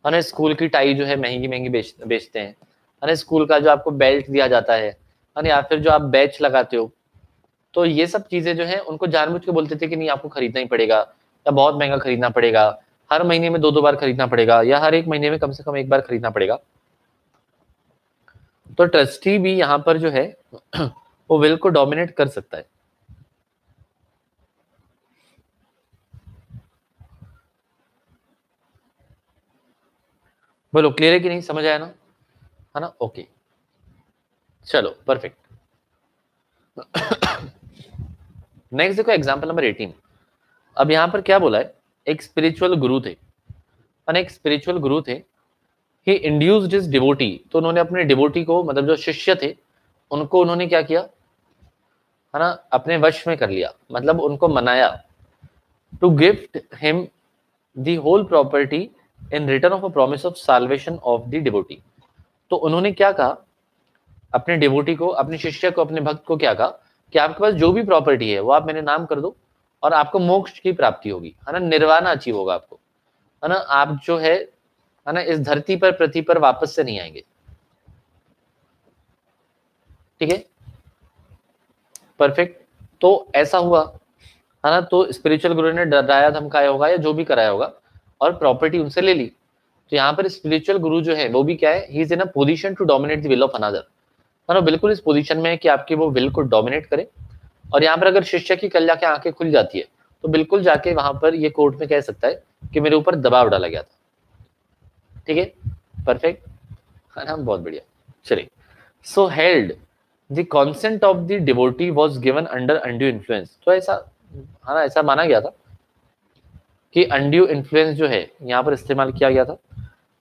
है ना। स्कूल की टाई जो है महंगी महंगी बेचते हैं, है ना। स्कूल का जो आपको बेल्ट दिया जाता है ना, या फिर जो आप बैच लगाते हो, तो ये सब चीजें जो है उनको जानबूझ के बोलते थे कि नहीं आपको खरीदना ही पड़ेगा, या बहुत महंगा खरीदना पड़ेगा, हर महीने में 2-2 बार खरीदना पड़ेगा, या हर एक महीने में कम से कम एक बार खरीदना पड़ेगा। तो ट्रस्टी भी यहाँ पर जो है वो विल को डोमिनेट कर सकता है। बोलो क्लियर है कि नहीं, समझ आया ना, है ना, ओके। चलो परफेक्ट। नेक्स्ट देखो एग्जांपल नंबर 18। अब यहाँ पर क्या बोला है, एक स्पिरिचुअल गुरु थे, और एक स्पिरिचुअल गुरु थे, ही इंड्यूस्ड हिज डिवोटी, तो उन्होंने अपने डिवोटी को, मतलब जो शिष्य थे उनको उन्होंने क्या किया, है ना, अपने वश में कर लिया, मतलब उनको मनाया, to gift him the whole property in return of a promise of salvation of the devotee. तो उन्होंने क्या कहा, अपने डिवोटी को, अपने शिष्य को, अपने भक्त को क्या कहा कि आपके पास जो भी प्रॉपर्टी है वो आप मेरे नाम कर दो और आपको मोक्ष की प्राप्ति होगी, है ना, निर्वाण अचीव होगा आपको, है ना, आप जो है ना, इस धरती पर पृथ्वी पर वापस से नहीं आएंगे। ठीक है, परफेक्ट। तो ऐसा हुआ, है ना, तो स्पिरिचुअल गुरु ने डराया धमकाया होगा या जो भी कराया होगा और प्रॉपर्टी उनसे ले ली। तो यहाँ पर स्पिरिचुअल गुरु जो है वो भी क्या है, he is in a position to dominate the will of another, है ना, बिल्कुल इस पोजीशन में है कि आपकी वो विल को डोमिनेट करे। और यहाँ पर अगर शिष्य की कल जाके आंखें खुल जाती है तो बिल्कुल जाके वहां पर ये कोर्ट में कह सकता है कि मेरे ऊपर दबाव डाला गया था। ठीक है, परफेक्ट, है ना, बहुत बढ़िया। चलिए, so held the consent of the devotee was given under undue influence, तो ऐसा, है ना, ऐसा माना गया था कि अनड्यू इन्फ्लुएंस जो है यहाँ पर इस्तेमाल किया गया था।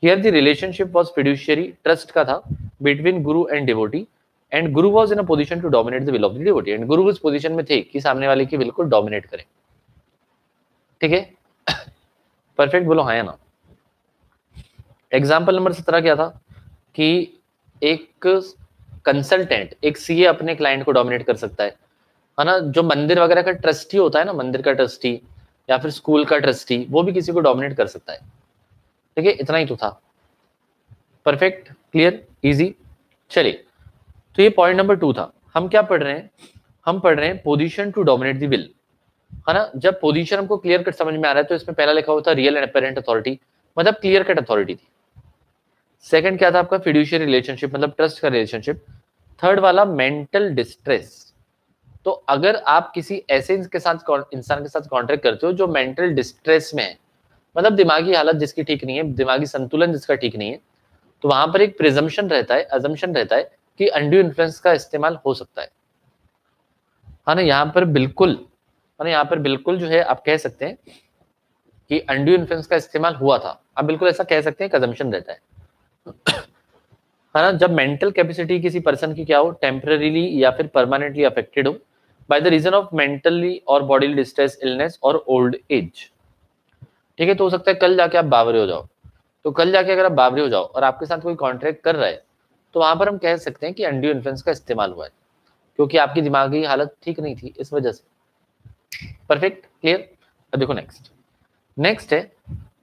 Here the relationship was fiduciary, trust का था between guru and devotee, and guru was in a position to dominate the will of the devotee, and guru उस पोजीशन में थे कि सामने वाले की विल को डोमिनेट करें। ठीक है, परफेक्ट, बोलो हाँ या ना। एग्जाम्पल नंबर 17 क्या था कि एक कंसल्टेंट, एक सीए अपने क्लाइंट को डोमिनेट कर सकता है ना, जो मंदिर वगैरह का ट्रस्टी होता है ना, मंदिर का ट्रस्टी या फिर स्कूल का ट्रस्टी, वो भी किसी को डोमिनेट कर सकता है। ठीक है, इतना ही तो था। Perfect, clear, easy. चलिए, तो ये पॉइंट नंबर 2 था। हम क्या पढ़ रहे हैं, हम पढ़ रहे हैं position to dominate the will, है ना। जब पोजीशन हमको क्लियर कट समझ में आ रहा है तो इसमें पहला लिखा हुआ था रियल एंड अपेरेंट अथॉरिटी, मतलब क्लियर कट अथॉरिटी थी। सेकंड क्या था आपका, फिड्यूशियरी रिलेशनशिप, मतलब ट्रस्ट का रिलेशनशिप। थर्ड वाला मेंटल डिस्ट्रेस, तो अगर आप किसी ऐसे इंसान के साथ कॉन्ट्रैक्ट करते हो जो मेंटल डिस्ट्रेस में है, मतलब दिमागी हालत जिसकी ठीक नहीं है, दिमागी संतुलन जिसका ठीक नहीं है, तो वहां पर एक प्रिजम्पशन रहता है, अजम्पशन रहता है कि अनड्यू इन्फ्लुएंस का इस्तेमाल हो सकता है ना। यहाँ पर बिल्कुल, है ना, यहाँ पर बिल्कुल जो है आप कह सकते हैं कि अनड्यू इन्फ्लुएंस का इस्तेमाल हुआ था, आप बिल्कुल ऐसा कह सकते हैं, एक अजम्पशन रहता है ना। जब मेंटल कैपेसिटी किसी पर्सन की क्या हो, टेम्पररीली या फिर परमानेंटली अफेक्टेड हो by the reason of mentally और बॉडी डिस्ट्रेस, इलनेस और ओल्ड एज। ठीक है, तो हो सकता है कल जाके आप बावरे हो जाओ, तो कल जाके अगर आप बावरे हो जाओ और आपके साथ कोई कॉन्ट्रैक्ट कर रहा है तो वहां पर हम कह सकते हैं कि अनड्यू इन्फ्लुएंस का इस्तेमाल हुआ है, क्योंकि आपकी दिमागी हालत ठीक नहीं थी इस वजह से। Perfect, clear. अब देखो नेक्स्ट, नेक्स्ट है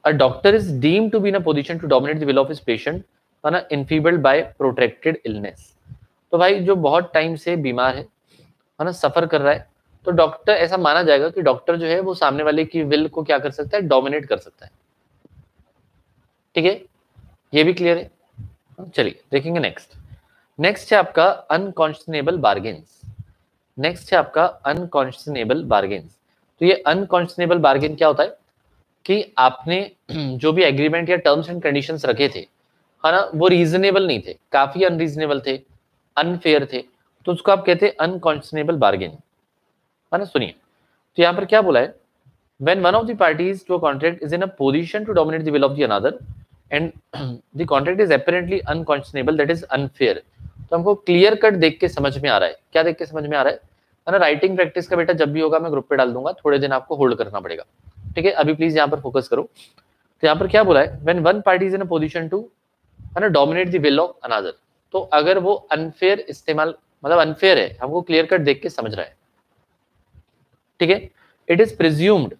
a doctor is deemed to be in a position to dominate the will of his patient, है ना, इनफीबल्ड बाय प्रोट्रैक्टेड इलनेस। तो भाई जो बहुत टाइम से बीमार है ना, सफर कर रहा है, तो डॉक्टर, ऐसा माना जाएगा कि डॉक्टर जो है वो सामने वाले की विल को क्या कर सकता है, डोमिनेट कर सकता है। ठीक है, ये भी क्लियर है। चलिए देखेंगे नेक्स्ट। नेक्स्ट है आपका अनकॉन्शनेबल बार्गेन्स। नेक्स्ट है आपका अनकॉन्शनेबल बार्गेन्स। तो ये अनकॉन्शनेबल बार्गेन क्या होता है कि आपने जो भी एग्रीमेंट या टर्म्स एंड कंडीशंस रखे थे, है ना, वो रीजनेबल नहीं थे, काफी अनरीजनेबल थे, अनफेयर थे, तो उसको आप कहते हैं अनकॉन्शनेबल बार्गेन, है ना। सुनिए, तो यहाँ पर क्या बोला है, when one of the parties to a contract is in a position to dominate the will of the another and the contract is apparently unconscionable, that is unfair। तो हमको क्लियर कट देख के समझ में आ रहा है, क्या देख के समझ में आ रहा है ना, राइटिंग प्रैक्टिस का बेटा जब भी होगा मैं ग्रुप पे डाल दूंगा, थोड़े दिन आपको होल्ड करना पड़ेगा। ठीक है, अभी प्लीज यहाँ पर फोकस करो। तो यहाँ पर क्या बोला है, when one party is in a position to, है ना, dominate the will of another, तो अगर वो अनफेयर इस्तेमाल, मतलब अनफेयर है, हमको क्लियर कट देख के समझ रहा है। ठीक है, it is presumed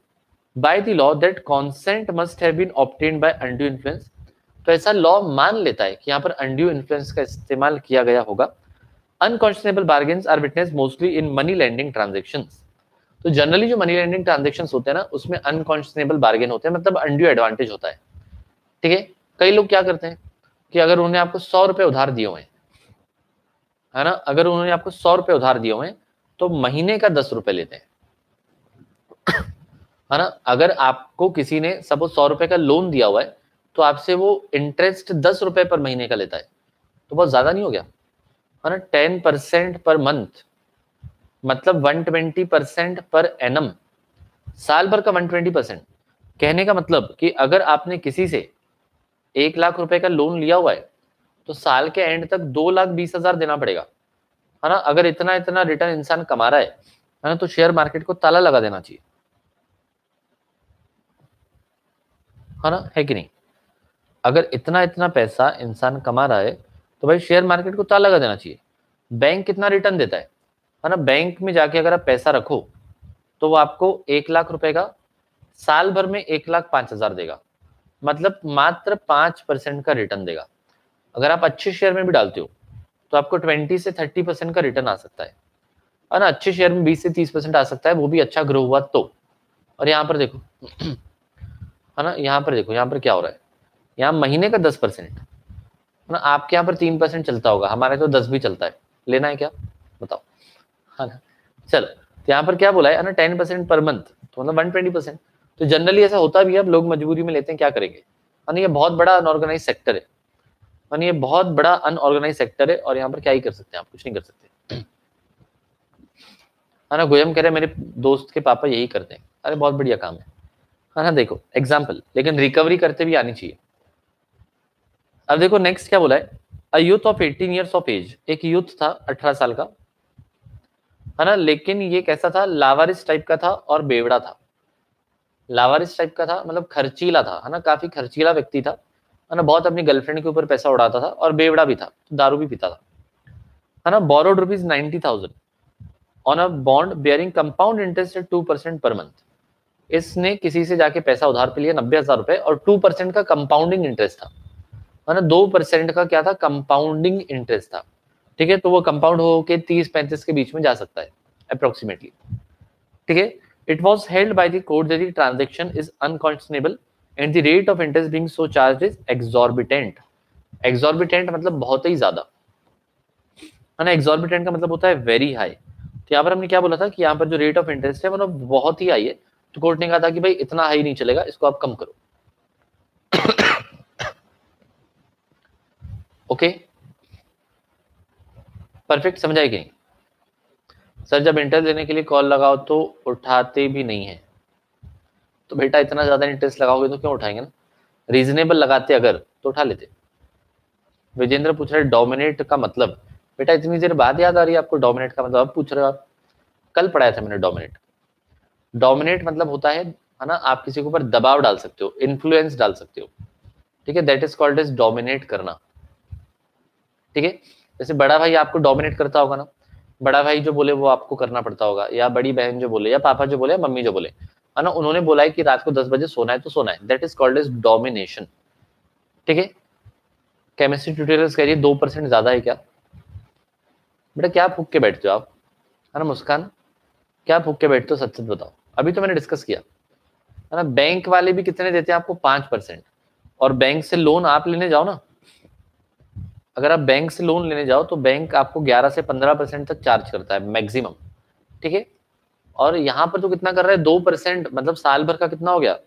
by the law that consent must have been obtained by undue influence, तो ऐसा लॉ मान लेता है कि यहाँ पर अनड्यू इन्फ्लुएंस का इस्तेमाल किया गया होगा। Unconscionable bargains are witness mostly in money lending transactions, तो जनरली जो मनी लेंडिंग ट्रांजेक्शंस होते हैं ना, उसमें अनकॉन्शनेबल बार्गेन होते हैं, मतलब अनड्यू एडवांटेज होता है। ठीक है, कई लोग क्या करते हैं कि अगर उन्होंने आपको 100 रुपए उधार दिए हुए हैं, है ना, अगर उन्होंने आपको 100 रुपए उधार दिए हुए हैं तो महीने का 10 रुपए लेते हैं, है ना। अगर आपको किसी ने सपोज 100 रुपए का लोन दिया हुआ है तो आपसे वो इंटरेस्ट 10 रुपए पर महीने का लेता है, तो बहुत ज्यादा नहीं हो गया, है ना। 10% पर मंथ, मतलब 120% पर एनम, साल भर का 120%, कहने का मतलब कि अगर आपने किसी से 1 लाख रुपए का लोन लिया हुआ है तो साल के एंड तक 2,20,000 देना पड़ेगा, है ना। अगर इतना इतना रिटर्न इंसान कमा रहा है ना, तो शेयर मार्केट को ताला लगा देना चाहिए, है ना, है कि नहीं। अगर इतना इतना पैसा इंसान कमा रहा है तो भाई शेयर मार्केट को ताला लगा देना चाहिए। बैंक कितना रिटर्न देता है ना। बैंक में जाके अगर आप पैसा रखो तो वो आपको 1 लाख रुपए का साल भर में 1,05,000 देगा, मतलब मात्र 5% का रिटर्न देगा। अगर आप अच्छे शेयर में भी डालते हो तो आपको 20 से 30% का रिटर्न आ सकता है ना। अच्छे शेयर में 20 से 30% आ सकता है, वो भी अच्छा ग्रो हुआ तो। और यहाँ पर देखो है ना, यहाँ पर देखो, यहाँ पर क्या हो रहा है, यहाँ महीने का 10% है ना। आपके यहाँ पर 3% चलता होगा, हमारे तो 10 भी चलता है। लेना है क्या बताओ, है ना। चलो, तो यहाँ पर क्या बोला है ना, 10% पर मंथ, तो मतलब 120%। तो जनरली ऐसा होता भी है, अब लोग मजबूरी में लेते हैं, क्या करेंगे, है ना। ये बहुत बड़ा अनऑर्गेनाइज सेक्टर है ना, ये बहुत बड़ा अनऑर्गेनाइज सेक्टर है, और यहाँ पर क्या ही कर सकते हैं, आप कुछ नहीं कर सकते, है ना। गोयम कह रहे मेरे दोस्त के पापा यही करते हैं, अरे बहुत बढ़िया काम है ना। देखो एग्जाम्पल, लेकिन रिकवरी करते भी आनी चाहिए। अब देखो नेक्स्ट क्या बोला है, a youth of 18 years of age, एक यूथ था 18 साल का, है ना, लेकिन ये कैसा था, लावारिस टाइप का था और बेवड़ा था। लावारिस टाइप का था मतलब खर्चीला था, है ना, काफी खर्चीला व्यक्ति था, है ना, बहुत अपनी गर्लफ्रेंड के ऊपर पैसा उड़ाता था, और बेवड़ा भी था, दारू भी पीता था, है ना। Borrowed ₹90,000 on a bond bearing compound interest eight 2% per month. इसने किसी से जाके पैसा उधार पे लिया 90,000 रुपए, और 2% का कंपाउंडिंग इंटरेस्ट था, है ना। 2% का क्या था, कंपाउंडिंग इंटरेस्ट था। ठीक है, तो वो कंपाउंड हो के 30-35 के बीच में जा सकता है अप्रोक्सीमेटली। ठीक है, it was held by the court that the transaction is unconscionable and the rate of interest being so charged is exorbitant. Exorbitant मतलब बहुत ही ज्यादा, है ना। एक्सॉर्बिटेंट का मतलब होता है वेरी हाई। तो यहाँ पर हमने क्या बोला था कि यहाँ पर जो रेट ऑफ इंटरेस्ट है मतलब बहुत ही हाई है, तो कोर्ट ने कहा था कि भाई इतना हाई नहीं चलेगा, इसको आप कम करो। ओके, परफेक्ट, समझाई कि नहीं। सर जब इंटरेस्ट लेने के लिए कॉल लगाओ तो उठाते भी नहीं है, तो बेटा इतना ज्यादा इंटरेस्ट लगाओगे तो क्यों उठाएंगे ना। रीजनेबल लगाते अगर तो उठा लेते। विजेंद्र पूछ रहे डोमिनेट का मतलब, बेटा इतनी देर बाद याद आ रही है आपको डोमिनेट का मतलब, अब पूछ रहे हो आप। कल पढ़ाया था मैंने डोमिनेट। डोमिनेट मतलब होता है ना, आप किसी के ऊपर दबाव डाल सकते हो, इन्फ्लुएंस डाल सकते हो। ठीक है, that is called as dominate करना। ठीक है, जैसे बड़ा भाई आपको डोमिनेट करता होगा ना, बड़ा भाई जो बोले वो आपको करना पड़ता होगा, या बड़ी बहन जो बोले, या पापा जो बोले, या मम्मी जो बोले, है ना, उन्होंने बोला है कि रात को 10 बजे सोना है तो सोना है, that is called as domination. ठीक है, केमिस्ट्री ट्यूटोरियल्स कह रही है 2% ज्यादा है क्या। बेटा क्या फूक के बैठते हो आप, है ना मुस्कान, क्या फूक के बैठते हो, सच सच बताओ। अभी तो मैंने डिस्कस किया, है ना। बैंक वाले भी कितने देते हैं आपको, 5%। और बैंक से लोन आप लेने जाओ ना, अगर आप बैंक से लोन लेने जाओ तो बैंक आपको 11 से 15% तक चार्ज करता है मैक्सिमम। ठीक है, और यहाँ पर तो कितना कर रहा है, 2%, मतलब साल भर का कितना हो गया,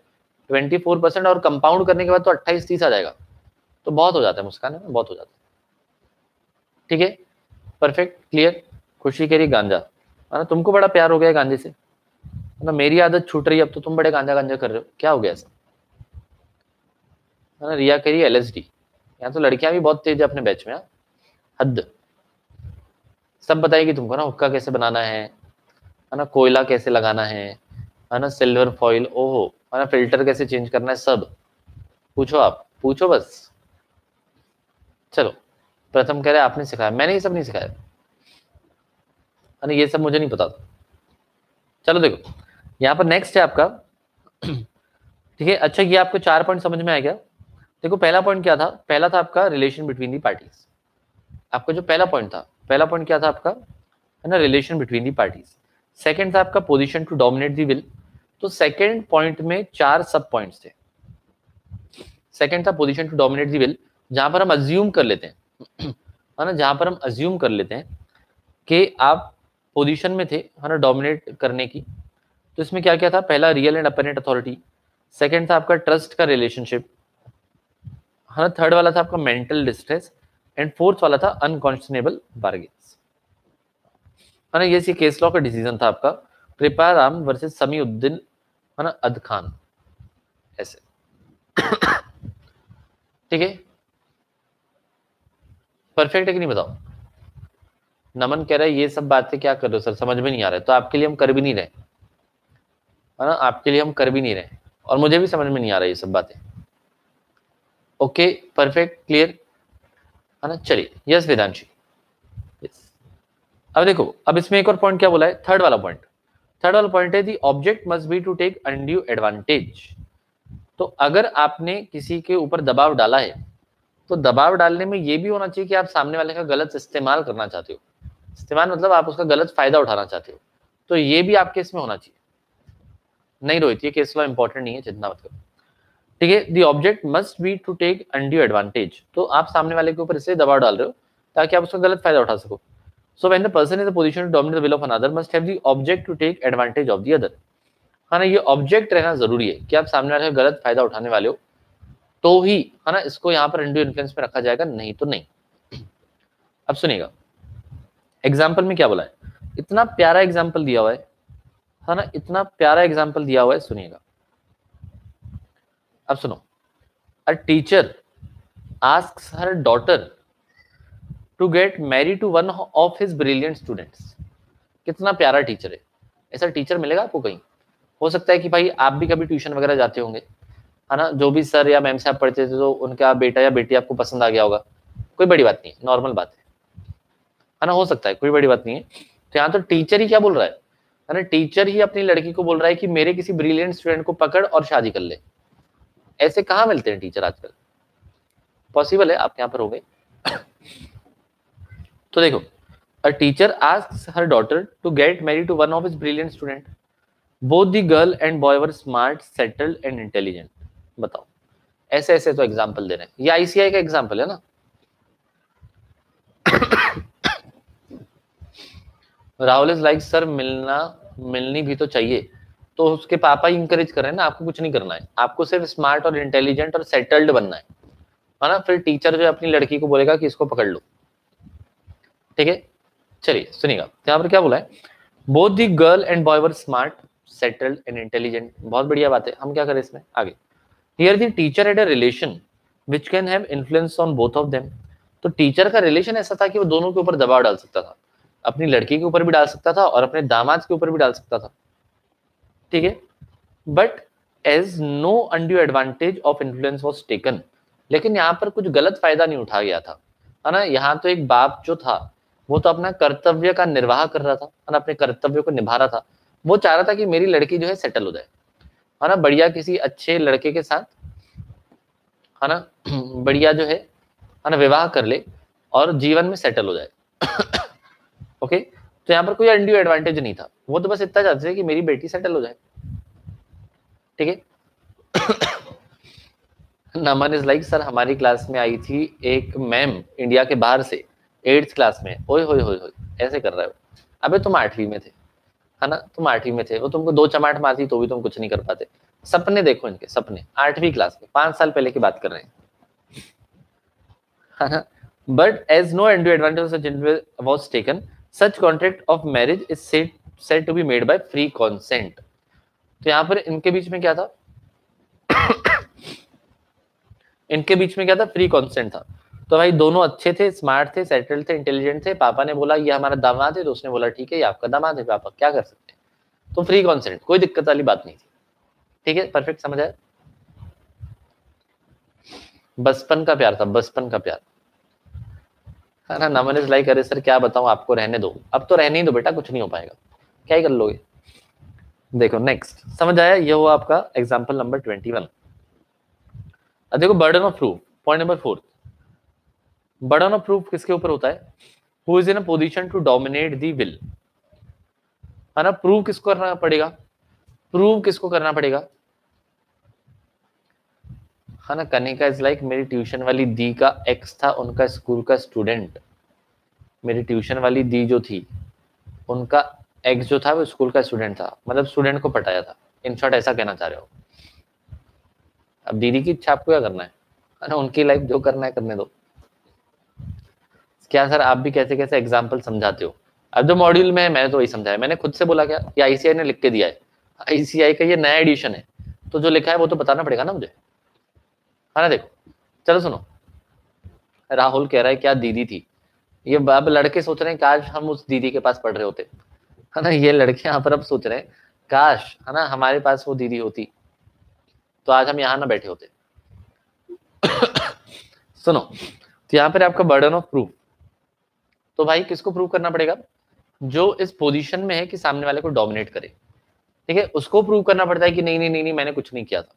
24%, और कंपाउंड करने के बाद तो 28-30 आ जाएगा, तो बहुत हो जाता है मुस्कान, है ना, बहुत हो जाता है। ठीक है, परफेक्ट, क्लियर। खुशी कह रही गांजा, है ना, तुमको बड़ा प्यार हो गया गांजे से, है ना। मेरी आदत छूट रही है, अब तो तुम बड़े गांजा गांजा कर रहे हो, क्या हो गया ऐसा, है ना। रिया कह रही है LSD, यहाँ तो लड़कियां भी बहुत तेज है अपने बैच में, हद। सब बताएगी तुमको ना, हुक्का कैसे बनाना है ना, कोयला कैसे लगाना है ना, सिल्वर फॉइल, ओहो, है ना, फिल्टर कैसे चेंज करना है, सब पूछो, आप पूछो बस। चलो, प्रथम कह रहे आपने सिखाया, मैंने ये सब नहीं सिखाया, है ना, ये सब मुझे नहीं पता था। चलो देखो, यहाँ पर नेक्स्ट है आपका। ठीक है, अच्छा ये आपको 4 पॉइंट समझ में आ गया। देखो पहला पॉइंट क्या था, पहला था आपका रिलेशन बिटवीन दी पार्टीज। आपका जो पहला पॉइंट था, पहला पॉइंट क्या था आपका, है ना, relation between the parties. Second था आपका position to dominate the will. तो सेकंड पॉइंट में 4 सब पॉइंट्स थे। सेकंड था position to dominate the will, जहां पर हम अज्यूम कर लेते हैं, है ना, जहां पर हम अज्यूम कर लेते हैं कि आप पोजीशन में थे, है ना, डोमिनेट करने की। तो इसमें क्या क्या था, पहला real and apparent authority, second था आपका ट्रस्ट का रिलेशनशिप, है ना, थर्ड वाला था आपका मेंटल डिस्ट्रेस, एंड फोर्थ वाला था अनकॉन्स्टिनेबल बार्गेन्स, है ना। ये सी केस लॉ का डिसीजन था आपका, कृपाराम वर्सेस समीउद्दीन, है ना, अद खान। ऐसे। ठीक है, परफेक्ट है कि नहीं बताओ? नमन कह रहा है ये सब बातें क्या कर रहे हो सर, समझ में नहीं आ रहा है। तो आपके लिए हम कर भी नहीं रहे, है ना, आपके लिए हम कर भी नहीं रहे, और मुझे भी समझ में नहीं आ रहा ये सब बातें। ओके, परफेक्ट, क्लियर, है ना। चलिए, यस वेदांशी, यस। अब देखो, अब इसमें एक और पॉइंट क्या बोला है, थर्ड वाला पॉइंट। थर्ड वाला पॉइंट है the object must be to take undue advantage. तो अगर आपने किसी के ऊपर दबाव डाला है, तो दबाव डालने में ये भी होना चाहिए कि आप सामने वाले का गलत इस्तेमाल करना चाहते हो। इस्तेमाल मतलब आप उसका गलत फायदा उठाना चाहते हो, तो ये भी आपके इसमें होना चाहिए। नहीं रोहित, ये केस लॉ इंपॉर्टेंट नहीं है, चिंता मत करो। ठीक है, the object must be to take undue advantage. तो आप सामने वाले के ऊपर इसलिए दबाव डाल रहे हो ताकि आप उसका गलत फायदा उठा सको। So when the person is in position to dominate the will of another must have the object to take advantage of the other. है ना, ये ऑब्जेक्ट रहना जरूरी है कि आप सामने वाले का गलत फायदा उठाने वाले हो, तो ही, है ना, इसको यहाँ पर अनड्यू इन्फ्लुएंस में रखा जाएगा, नहीं तो नहीं। अब सुनिएगा, एग्जाम्पल में क्या बोला है, इतना प्यारा एग्जाम्पल दिया हुआ है ना, इतना प्यारा एग्जाम्पल दिया हुआ है, सुनिएगा। अब सुनो, a teacher asks her daughter to get married to one of his brilliant students। कितना प्यारा टीचर है, ऐसा टीचर मिलेगा आपको कहीं? हो सकता है कि भाई आप भी कभी ट्यूशन वगैरह जाते होंगे, है ना, जो भी सर या मैम से आप पढ़ते थे, तो उनका बेटा या बेटी आपको पसंद आ गया होगा, कोई बड़ी बात नहीं है, नॉर्मल बात है ना, हो सकता है, कोई बड़ी बात नहीं है। तो यहाँ तो टीचर ही क्या बोल रहा है ना, टीचर ही अपनी लड़की को बोल रहा है कि मेरे किसी ब्रिलियंट स्टूडेंट को पकड़ और शादी कर ले। ऐसे कहाँ मिलते हैं टीचर आजकल? पॉसिबल है आप यहाँ पर हो गए। तो देखो, a teacher asks her daughter to get married to one of his brilliant student. Both the girl and boy were smart, settled and intelligent। बताओ, ऐसे ऐसे तो एग्जाम्पल दे रहे हैं, ये आईसीआई का एग्जाम्पल है ना। राहुल इज लाइक सर मिलनी भी तो चाहिए, तो उसके पापा ही इंकरेज कर रहे हैं ना, आपको कुछ नहीं करना है, आपको सिर्फ स्मार्ट और इंटेलिजेंट और सेटल्ड बनना है ना। फिर टीचर जो है अपनी लड़की को बोलेगा कि इसको पकड़ लो। ठीक है, चलिए सुनिएगा, यहाँ पर क्या बोला है, both the girl and boy were smart, settled and intelligent. बहुत बढ़िया बात है, हम क्या करें इसमें आगे। Here the teacher had a relation which can have influence on both of them. तो टीचर का रिलेशन ऐसा था कि वो दोनों के ऊपर दबाव डाल सकता था, अपनी लड़की के ऊपर भी डाल सकता था और अपने दामाद के ऊपर भी डाल सकता था। ठीक है, but as no undue advantage of influence was taken. लेकिन यहाँ पर कुछ गलत फायदा नहीं उठाया गया था, है ना। यहाँ तो एक बाप जो था वो तो अपना कर्तव्य का निर्वाह कर रहा था, है ना, अपने कर्तव्य को निभा रहा था। वो चाह रहा था कि मेरी लड़की जो है सेटल हो जाए, है ना, बढ़िया किसी अच्छे लड़के के साथ, है ना, बढ़िया जो है ना, विवाह कर ले और जीवन में सेटल हो जाए। ओके, तो यहाँ पर कोई अनड्यू एडवांटेज नहीं था, वो तो बस इतना चाहते थे कि मेरी बेटी सेटल हो जाए। ठीक है। नमन इज लाइक सर हमारी क्लास में आई थी एक मैम इंडिया के बाहर से, 8th क्लास में, ओए होए होए होए, ऐसे कर रहे हो। अबे तुम 8वीं में थे, है ना, तुम 8वीं में थे, वो तुमको 2 चमाट मारती तो भी तुम कुछ नहीं कर पाते। सपने देखो इनके, सपने 8वीं क्लास में, 5 साल पहले की बात कर रहे हैं, है ना। But as no undue advantage was taken, such contract of marriage is said to be made by free consent. तो यहाँ पर इनके बीच में क्या था, इनके बीच में क्या था, फ्री कंसेंट था। तो भाई दोनों अच्छे थे, स्मार्ट थे, सेटल्ड थे, इंटेलिजेंट थे। पापा ने बोला ये हमारा दामाद है, तो उसने बोला ठीक है ये आपका दामाद है, पापा क्या कर सकते हैं। तो फ्री कंसेंट, कोई दिक्कत वाली बात नहीं थी। ठीक है, परफेक्ट, समझ आया। बचपन का प्यार था, बचपन का प्यार, है ना। नमन इज लाइक अरे सर क्या बताऊं आपको, रहने दो, अब तो रहने ही दो बेटा, कुछ नहीं हो पाएगा, क्या ही कर लोगे। देखो नेक्स्ट, समझ आया, ये हुआ आपका एग्जाम्पल नंबर 21। अब देखो burden of proof, point number 4। Burden of proof किसके ऊपर होता है, who is in a position to dominate the will, है ना। प्रूव किसको करना पड़ेगा, प्रूव किसको करना पड़ेगा, है ना। कनिका इज लाइक मेरी ट्यूशन वाली दी का एक्स था उनका स्कूल का स्टूडेंट, मेरी ट्यूशन वाली दी जो थी उनका एक्स जो था वो स्कूल का स्टूडेंट था, मतलब स्टूडेंट को पटाया था, इन शॉर्ट ऐसा कहना चाह रहे हो। अब दीदी की इच्छा, आपको क्या करना है ना, उनकी लाइफ जो करना है करने दो। क्या सर आप भी कैसे कैसे एग्जाम्पल समझाते हो, अब जो मॉड्यूल में है मैं तो वही समझाया, मैंने खुद से बोला क्या, ये आईसीआई ने लिख के दिया है, आईसीआई का ये नया एडिशन है, तो जो लिखा है वो तो बताना पड़ेगा ना मुझे, है ना। देखो चलो सुनो, राहुल कह रहा है क्या दीदी थी, ये अब लड़के सोच रहे हैं काश हम उस दीदी के पास पढ़ रहे होते, है ना। ये लड़के यहाँ पर अब सोच रहे हैं काश, है ना, हमारे पास वो दीदी होती तो आज हम यहाँ ना बैठे होते। सुनो, तो यहाँ पर आपका बर्डन ऑफ प्रूफ, तो भाई किसको प्रूव करना पड़ेगा, जो इस पोजीशन में है कि सामने वाले को डोमिनेट करे, ठीक है, उसको प्रूव करना पड़ता है कि नहीं नहीं नहीं नहीं मैंने कुछ नहीं किया था,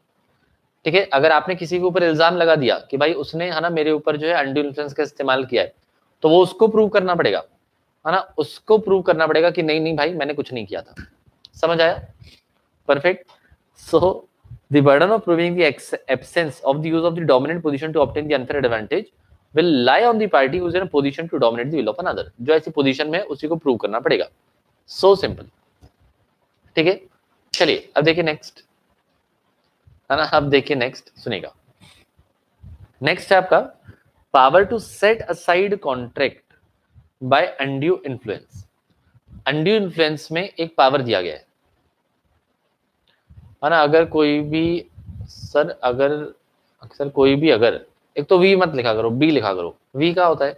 ठीक है। अगर आपने किसी के ऊपर इल्जाम लगा दिया कि भाई उसने, है ना, मेरे ऊपर जो है अनड्यू इन्फ्लुएंस का इस्तेमाल किया है, तो वो उसको प्रूव करना पड़ेगा, है ना, उसको प्रूव करना पड़ेगा कि नहीं नहीं भाई मैंने कुछ नहीं किया था। समझ आया? Perfect. So the burden of proving the absence of the use of the dominant position to obtain the unfair advantage will lie on the party who is in a position to dominate the will of another। जो ऐसी position में है उसी को prove करना पड़ेगा। So simple, ठीक है। चलिए अब देखिए नेक्स्ट, है ना, अब देखिए नेक्स्ट, सुनिएगा। नेक्स्ट है आपका power to set aside contract by undue influence. Undue influence में एक पावर दिया गया है ना, अगर कोई भी सर, अगर कोई भी, अगर एक तो वी मत लिखा करो, बी लिखा करो। वी का होता है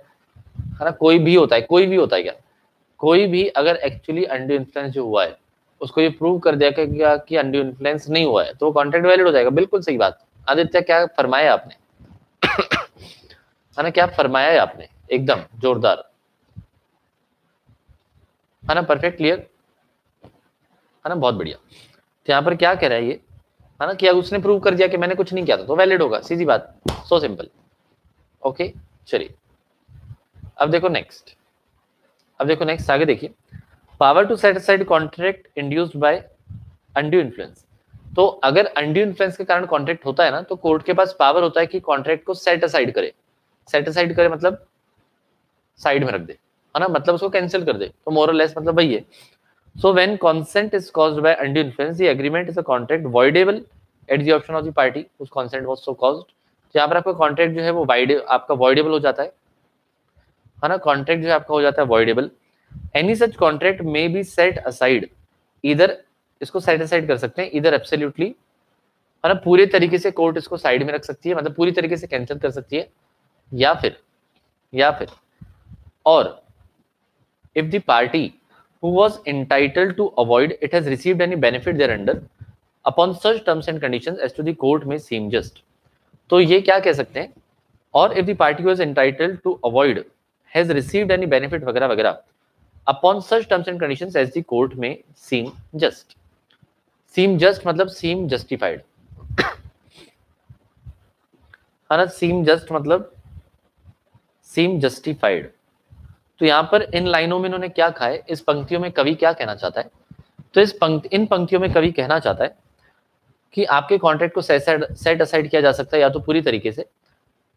ना, कोई भी होता है, कोई भी होता है क्या, कोई भी अगर एक्चुअली अनड्यू इन्फ्लुएंस जो हुआ है उसको ये प्रूव कर दिया गया कि अनड्यू इन्फ्लुएंस नहीं हुआ है तो कॉन्ट्रैक्ट वैलिड हो जाएगा। बिल्कुल सही बात। आदित्य क्या फरमाया आपने, है ना, क्या फरमाया है आपने, एकदम जोरदार, है ना, परफेक्ट, क्लियर, है ना, बहुत बढ़िया। तो यहाँ पर क्या कह रहा है ये, है ना, कि उसने प्रूव कर दिया कि मैंने कुछ नहीं किया था तो वैलिड होगा, सीधी बात, सो सिंपल। ओके चलिए अब देखो नेक्स्ट, अब देखो नेक्स्ट आगे देखिए, power to set aside contract induced by undue influence. तो अगर अनड्यू इन्फ्लुएंस के कारण कॉन्ट्रैक्ट होता है ना, तो कोर्ट के पास पावर होता है कि कॉन्ट्रैक्ट को सेट असाइड करे। सेट असाइड करे मतलब साइड में रख दे, है ना, मतलब उसको कैंसिल कर दे, तो मोर और लेस मतलब वही है। So when consent is caused by undue influence, the agreement is a contract voidable at the option of the party whose consent was so caused। यहाँ पर आपका कॉन्ट्रैक्ट जो है वो आपका voidable हो जाता है ना, कॉन्ट्रैक्ट जो है आपका हो जाता है voidable। Any such contract may be set aside, either इसको सेट असाइड कर सकते हैं, इधर एब्सोल्युटली, है ना, पूरे तरीके से कोर्ट इसको साइड में रख सकती है, मतलब पूरी तरीके से कैंसिल कर सकती है, या फिर और if the party who was entitled to avoid it has received any benefit thereunder upon such terms and conditions as to the court may seem just। तो ये क्या कह सकते हैं, और if the party who was entitled to avoid has received any benefit वगैरह वगैरह upon such terms and conditions as the court may seem just। seem just मतलब seem justified, है ना, seem just मतलब seem justified। तो यहाँ पर इन लाइनों में इन्होंने क्या कहा है, इस पंक्तियों में कवि क्या कहना चाहता है, तो इन पंक्तियों में कवि कहना चाहता है कि आपके कॉन्ट्रैक्ट को सेट असाइड किया जा सकता है या तो पूरी तरीके से,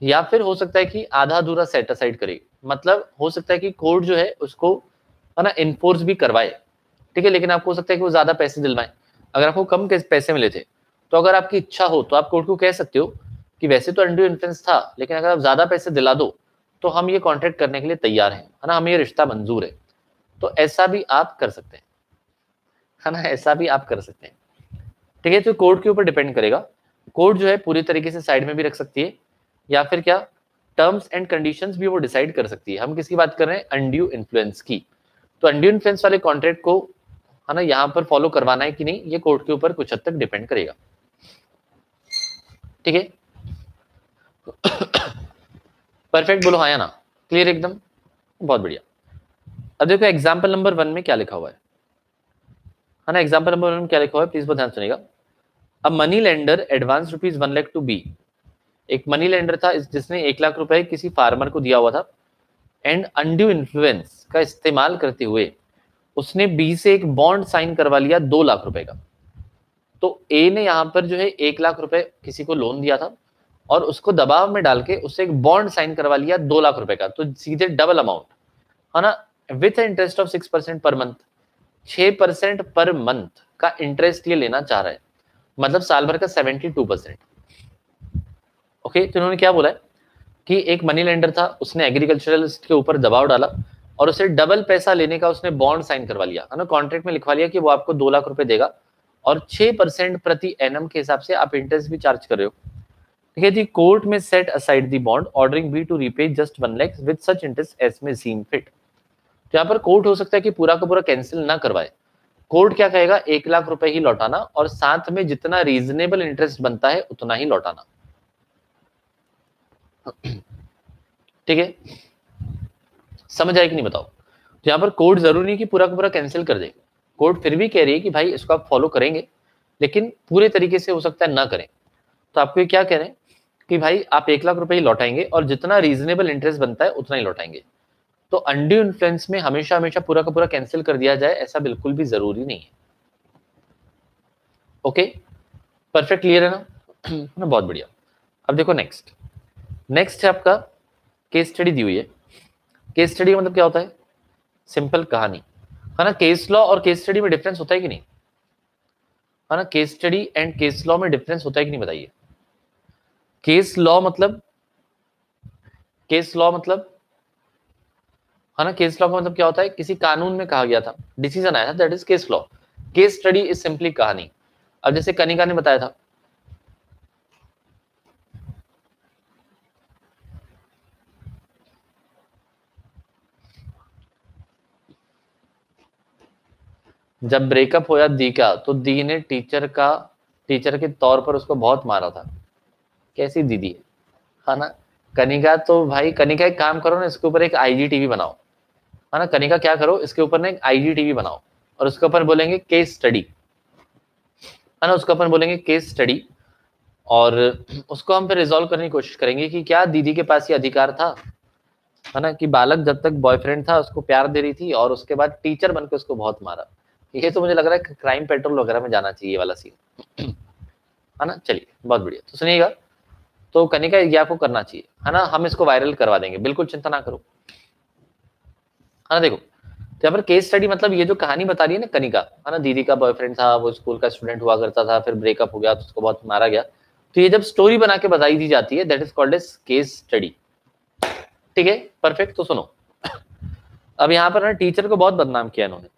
या फिर हो सकता है कि आधा अधूरा सेट असाइड करे, मतलब हो सकता है कि कोर्ट जो है उसको, है ना, इन्फोर्स भी करवाए, ठीक है, लेकिन आपको हो सकता है कि वो ज्यादा पैसे दिलवाए। अगर आपको कम पैसे मिले थे तो अगर आपकी इच्छा हो तो आप कोर्ट को कह सकते हो कि वैसे तो अनड्यू इन्फ्लुएंस था, लेकिन अगर आप ज्यादा पैसे दिला दो तो हम ये कॉन्ट्रैक्ट करने के लिए तैयार हैं, है ना, हमें ये रिश्ता मंजूर है। तो ऐसा भी आप कर सकते हैं, है ना, ऐसा भी आप कर सकते हैं, ठीक है। तो कोर्ट के ऊपर डिपेंड करेगा, कोर्ट जो है पूरी तरीके से साइड में भी रख सकती है, या फिर क्या टर्म्स एंड कंडीशंस भी वो डिसाइड कर सकती है। हम किसकी बात कर रहे हैं, अनड्यू इन्फ्लुएंस की। तो अनड्यू इन्फ्लुएंस वाले कॉन्ट्रैक्ट को, है ना, यहाँ पर फॉलो करवाना है कि नहीं, ये कोर्ट के ऊपर कुछ हद तक डिपेंड करेगा, ठीक है। परफेक्ट बोलो हाँ या ना, क्लियर एकदम, बहुत बढ़िया। अब देखो एग्जाम्पल नंबर 1 में क्या लिखा हुआ है ना, एग्जाम्पल नंबर 1 में क्या लिखा हुआ है, प्लीज बहुत ध्यान सुनिएगा। अब money lender advance ₹1 lakh to B. एक मनी लेंडर था जिसने 1 लाख रुपए किसी फार्मर को दिया हुआ था, एंड अनड्यू इन्फ्लुएंस का इस्तेमाल करते हुए उसने बी से एक बॉन्ड साइन करवा लिया 2 लाख रुपए का। तो ए ने यहाँ पर जो है 1 लाख रुपए किसी को लोन दिया था और उसको दबाव में डाल के उससे एक बॉन्ड साइन करवा लिया 2 लाख रुपए का, तो सीधे डबल अमाउंट, है ना, with interest of 6% per month. 6% per month का इंटरेस्ट ये लेना चाह रहा है, मतलब साल भर का 72%। ओके, तो इन्होंने क्या बोला है कि एक मनी लेंडर था, उसने एग्रीकल्चरलिस्ट के ऊपर दबाव डाला और उसे डबल पैसा लेने का उसने बॉन्ड साइन करवा लिया, है ना, कॉन्ट्रैक्ट में लिखवा लिया कि वो आपको 2 लाख रुपए देगा और 6% प्रति एनम के हिसाब से आप इंटरेस्ट भी चार्ज कर रहे हो। ठीक है जी, कोर्ट में set aside the bond ordering B to repay just 1 lakh with such interest as may seem fit. तो यहाँ पर कोर्ट हो सकता है कि पूरा का पूरा कैंसिल ना करवाए, कोर्ट क्या कहेगा 1 लाख रुपए ही लौटाना और साथ में जितना रीजनेबल इंटरेस्ट बनता है उतना ही लौटाना। ठीक है, समझ आए कि नहीं बताओ। तो यहाँ पर कोर्ट जरूरी नहीं कि पूरा का पूरा कैंसिल कर दे, कोर्ट फिर भी कह रही है कि भाई इसको आप फॉलो करेंगे लेकिन पूरे तरीके से हो सकता है ना करें। तो आपको क्या कह रहे हैं कि भाई आप 1 लाख रुपए ही लौटाएंगे और जितना रीजनेबल इंटरेस्ट बनता है उतना ही लौटाएंगे। तो अनड्यू इन्फ्लुएंस में हमेशा हमेशा पूरा का पूरा कैंसिल कर दिया जाए ऐसा बिल्कुल भी जरूरी नहीं है। ओके, परफेक्ट, क्लियर है ना बहुत बढ़िया। अब देखो नेक्स्ट है आपका केस स्टडी दी हुई है। केस स्टडी मतलब क्या होता है, सिंपल कहानी है ना। केस लॉ और केस स्टडी में डिफरेंस होता है कि नहीं, है ना। Case study and case law में डिफरेंस होता है कि नहीं बताइए। केस लॉ मतलब है ना, केस लॉ का मतलब क्या होता है, किसी कानून में कहा गया था, डिसीजन आया था, that is case law. Case study is simply कहानी। अब जैसे कनिका ने बताया था, जब ब्रेकअप होया दी का तो दी ने टीचर के तौर पर उसको बहुत मारा था। कैसी दीदी है ना। कनिका तो भाई, कनिका एक काम करो ना, इसके ऊपर एक आईजीटीवी बनाओ, है ना। कनिका क्या करो, इसके ऊपर ना एक आईजीटीवी बनाओ और उसके ऊपर बोलेंगे केस स्टडी, है ना। उसके ऊपर बोलेंगे केस स्टडी और उसको हम फिर रिजॉल्व करने की कोशिश करेंगे कि क्या दीदी के पास ये अधिकार था, है ना, कि बालक जब तक बॉयफ्रेंड था उसको प्यार दे रही थी और उसके बाद टीचर बनकर उसको बहुत मारा। ये तो मुझे लग रहा है क्राइम पेट्रोल वगैरह में जाना चाहिए वाला सीन, है ना। चलिए बहुत बढ़िया, तो सुनिएगा। तो कनिका ये आपको करना चाहिए, है ना, हम इसको वायरल करवा देंगे, बिल्कुल चिंता ना करो, है ना। देखो, तो यहाँ पर केस स्टडी मतलब ये जो कहानी बता रही है ना कनिका, है ना, दीदी का बॉयफ्रेंड था, वो स्कूल का स्टूडेंट हुआ करता था, फिर ब्रेकअप हो गया तो उसको बहुत मारा गया। तो ये जब स्टोरी बना के बताई दी जाती है, that is called as case study. ठीक है, परफेक्ट। तो सुनो, अब यहाँ पर ना टीचर को बहुत बदनाम किया इन्होंने,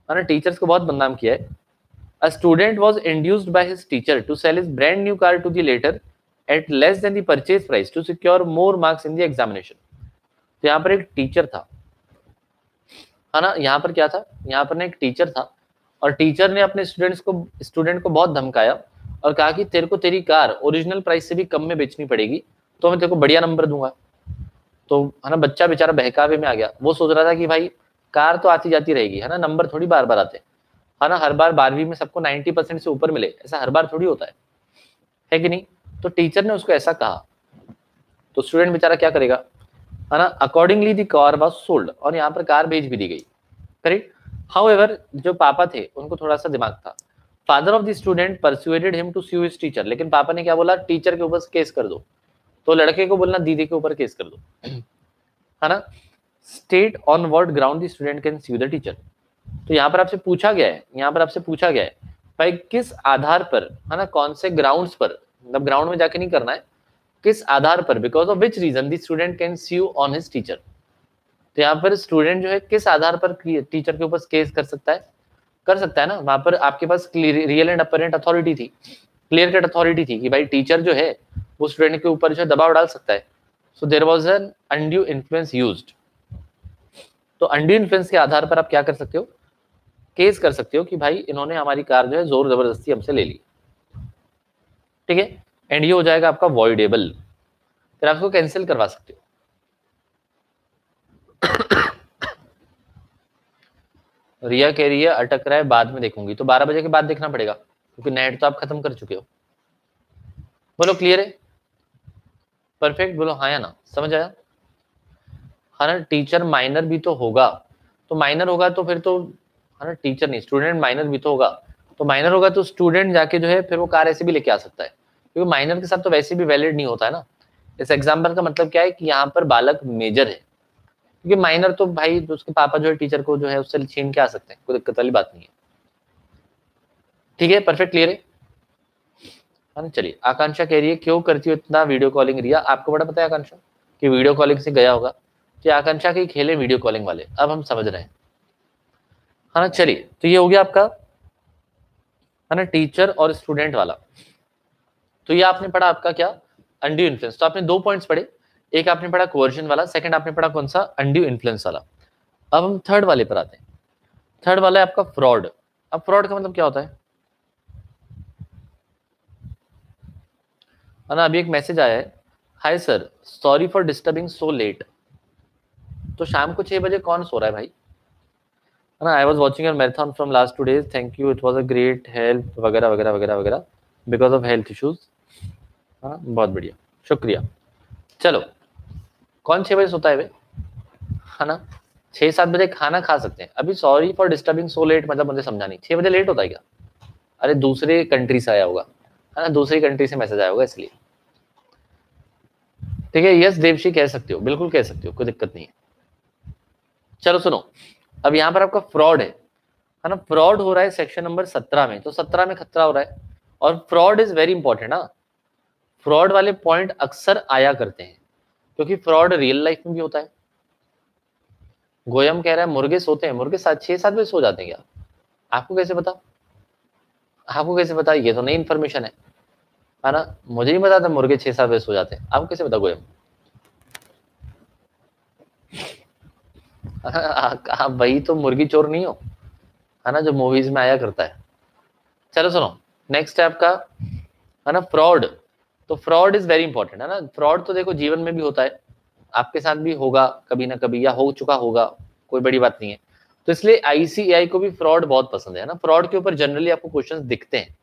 है ना, टीचर्स को बहुत बदनाम किया है। A student was induced by his teacher to sell his brand new car to the later at less than the purchase price to secure more marks in the examination। तो यहाँ पर एक टीचर था, है ना, यहाँ पर क्या था, यहाँ पर ना एक टीचर था और टीचर ने अपने स्टूडेंट को बहुत धमकाया और कहा कि तेरे को तेरी कार ओरिजिनल प्राइस से भी कम में बेचनी पड़ेगी तो मैं तेरे को बढ़िया नंबर दूंगा। तो है ना, बच्चा बेचारा बहकावे में आ गया, वो सोच रहा था कि भाई कार तो आती जाती रहेगी, है ना, नंबर थोड़ी बार बार आते हैं, है ना, हर बार 12वीं में सबको 90% से ऊपर मिले, ऐसा हर बार थोड़ी होता है कि नहीं। तो टीचर ने उसको ऐसा कहा तो स्टूडेंट बेचारा क्या करेगा, है ना। Accordingly the car was sold, और यहाँ पर कार भेज भी दी गई, करेक्ट। हाउएवर जो पापा थे उनको थोड़ा सा दिमाग था। Father of the student persuaded him to sue his teacher, लेकिन पापा ने क्या बोला, टीचर के ऊपर केस कर दो। तो लड़के को बोलना दीदी के ऊपर केस कर दो, है ना। State on what ground the student can sue the teacher. तो यहाँ पर आपसे पूछा गया है, भाई किस आधार पर, है ना, कौन से ग्राउंड्स पर, मतलब ग्राउंड में जाके नहीं करना है, किस आधार पर, because of which reason the student can sue on his teacher. तो यहाँ पर स्टूडेंट जो है किस आधार पर टीचर के ऊपर केस कर सकता है ना। वहां पर आपके पास रियल एंड अपरेंट अथॉरिटी थी, क्लियर कट अथॉरिटी थी कि भाई टीचर जो है वो स्टूडेंट के ऊपर जो है दबाव डाल सकता है। So there was an undue influence used. तो अनड्यू इन्फ्लुएंस के आधार पर आप क्या कर सकते हो, केस कर सकते हो कि भाई इन्होंने हमारी कार जो है जोर जबरदस्ती हमसे ले ली। ठीक है, एंड ये हो जाएगा आपका वॉइडेबल, फिर आप इसको कैंसिल करवा सकते हो। रिया कह रही है अटक रहा है, बाद में देखूंगी, तो 12 बजे के बाद देखना पड़ेगा क्योंकि नेट तो आप खत्म कर चुके हो। बोलो क्लियर है, परफेक्ट, बोलो हाँ या ना, समझ आया। हाँ ना, टीचर माइनर भी तो होगा, तो माइनर होगा तो फिर तो, है ना, टीचर नहीं स्टूडेंट माइनर भी तो होगा, तो माइनर होगा तो स्टूडेंट जाके जो है फिर वो कार ऐसे भी लेके आ सकता है, क्योंकि माइनर के साथ तो वैसे भी वैलिड नहीं होता है ना। इस एग्जाम्पल का मतलब क्या है कि यहाँ पर बालक मेजर है, क्योंकि माइनर तो भाई उसके पापा जो है टीचर को जो है उससे छीन के आ सकते हैं, कोई दिक्कत वाली बात नहीं है। ठीक है, परफेक्ट, क्लियर है ना। चलिए, आकांक्षा कह रही है क्यों करती हो इतना वीडियो कॉलिंग। रिया आपको बड़ा पता है आकांक्षा कि वीडियो कॉलिंग से गया होगा, कि आकांक्षा के खेले वीडियो कॉलिंग वाले, अब हम समझ रहे हैं, है ना। चलिए, तो ये हो गया आपका, है ना, टीचर और स्टूडेंट वाला। तो ये आपने पढ़ा आपका क्या, अनड्यू इन्फ्लुएंस। तो आपने 2 पॉइंट्स पढ़े, एक आपने पढ़ा कोवर्जन वाला, सेकंड आपने पढ़ा कौन सा, अनड्यू इन्फ्लुएंस वाला। अब हम थर्ड वाले पर आते हैं। थर्ड वाला है आपका फ्रॉड। अब फ्रॉड का मतलब क्या होता है ना, अभी एक मैसेज आया है, hi sir sorry for disturbing so let. तो शाम को 6 बजे कौन सो रहा है भाई, है ना। I was watching your marathon from last 2 days, thank you, it was a great help, वगैरह वगैरह वगैरह वगैरह, बिकॉज ऑफ हेल्थ इशूज। हाँ बहुत बढ़िया, शुक्रिया। चलो, कौन 6 बजे सोता है भाई, है ना। 6-7 बजे खाना खा सकते हैं। अभी sorry for disturbing so let मतलब मुझे समझा नहीं, 6 बजे लेट होता है क्या, अरे दूसरे कंट्री से आया होगा, है ना, दूसरी कंट्री से मैसेज आया होगा इसलिए। ठीक है, यस देवशी कह सकते हो, बिल्कुल कह सकते हो, कोई दिक्कत नहीं है। चलो सुनो, अब यहाँ पर आपका फ्रॉड है ना, फ्रॉड हो रहा है सेक्शन नंबर 17 में। तो 17 में खतरा हो रहा है, और फ्रॉड इज वेरी इंपॉर्टेंट ना। फ्रॉड वाले पॉइंट अक्सर आया करते हैं, क्योंकि फ्रॉड रियल लाइफ में भी होता है। गोयम कह रहा है मुर्गे सोते हैं, मुर्गे 6-7 बजे सो जाते हैं क्या, आपको कैसे पता, आपको कैसे पता, ये तो नई इन्फॉर्मेशन है ना। मुझे नहीं पता था मुर्गे 6-7 बजे सो जाते हैं, आपको कैसे पता गोयम। आप वही तो मुर्गी चोर नहीं हो, है ना, जो मूवीज में आया करता है। चलो सुनो, नेक्स्ट है आपका, है ना, फ्रॉड। तो फ्रॉड इज वेरी इंपॉर्टेंट, है ना। फ्रॉड तो देखो जीवन में भी होता है, आपके साथ भी होगा कभी ना कभी, या हो चुका होगा, कोई बड़ी बात नहीं है। तो इसलिए आईसीएआई को भी फ्रॉड बहुत पसंद है ना। फ्रॉड के ऊपर जनरली आपको क्वेश्चंस दिखते हैं,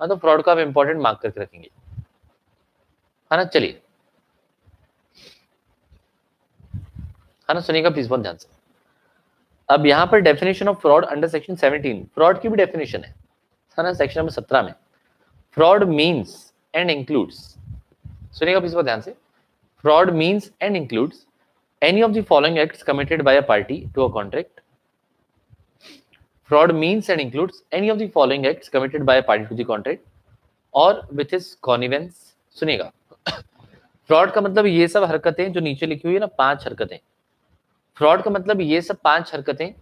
हाँ, तो फ्रॉड को आप इंपॉर्टेंट मार्क करके रखेंगे, है ना। चलिए, है ना, सुनिएगा प्लीज बहुत ध्यान से। अब यहाँ पर definition of fraud under section 17, fraud की भी डेफिनेशन है ना, सेक्शन नंबर 17 में। फ्रॉड मीन्स एंड इंक्लूड्स, सुनिएगा प्लीज बहुत ध्यान से। Fraud means and includes any of the following acts committed by a party to a contract. Fraud means and includes any of the following acts committed by a party to the contract or with his connivance. सुनिएगा, fraud का मतलब ये सब हरकतें जो नीचे लिखी हुई है ना, 5 हरकतें। फ्रॉड का मतलब ये सब 5 हरकतें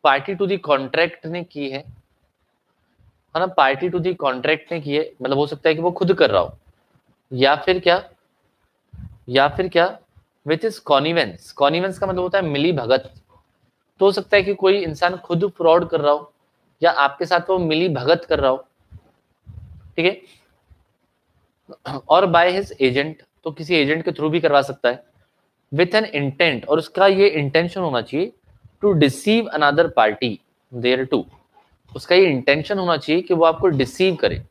पार्टी टू दी कॉन्ट्रैक्ट ने की है ना, पार्टी टू दी कॉन्ट्रैक्ट ने की है, मतलब हो सकता है कि वो खुद कर रहा हो, या फिर क्या, या फिर क्या, विथ इज कॉनिवेंस। कॉनिवेंस का मतलब होता है मिली भगत। तो हो सकता है कि कोई इंसान खुद फ्रॉड कर रहा हो, या आपके साथ वो मिली भगत कर रहा हो, ठीक है। और बाय हिज एजेंट, तो किसी एजेंट के थ्रू भी करवा सकता है। विथ एन इंटेंट, और उसका ये इंटेंशन होना चाहिए, to deceive another party thereto, उसका ये इंटेंशन होना चाहिए कि वो आपको डिसीव करे।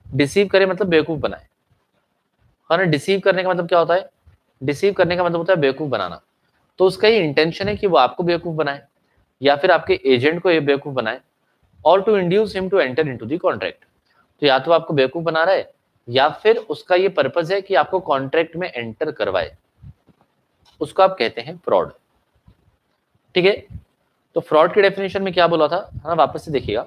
डिसीव करे मतलब बेवकूफ बनाए, है ना। डिसीव करने का मतलब क्या होता है, डिसीव करने का मतलब होता है बेवकूफ बनाना। तो उसका ये इंटेंशन है कि वो आपको बेवकूफ बनाए, या फिर आपके एजेंट को ये बेवकूफ बनाए, और to induce him to enter into the contract. तो या तो आपको बेवकूफ बना रहा है, या फिर उसका ये पर्पस है कि आपको कॉन्ट्रैक्ट में एंटर करवाए, उसको आप कहते हैं फ्रॉड, ठीक है। तो फ्रॉड की डेफिनेशन में क्या बोला था, है ना, वापस से देखिएगा।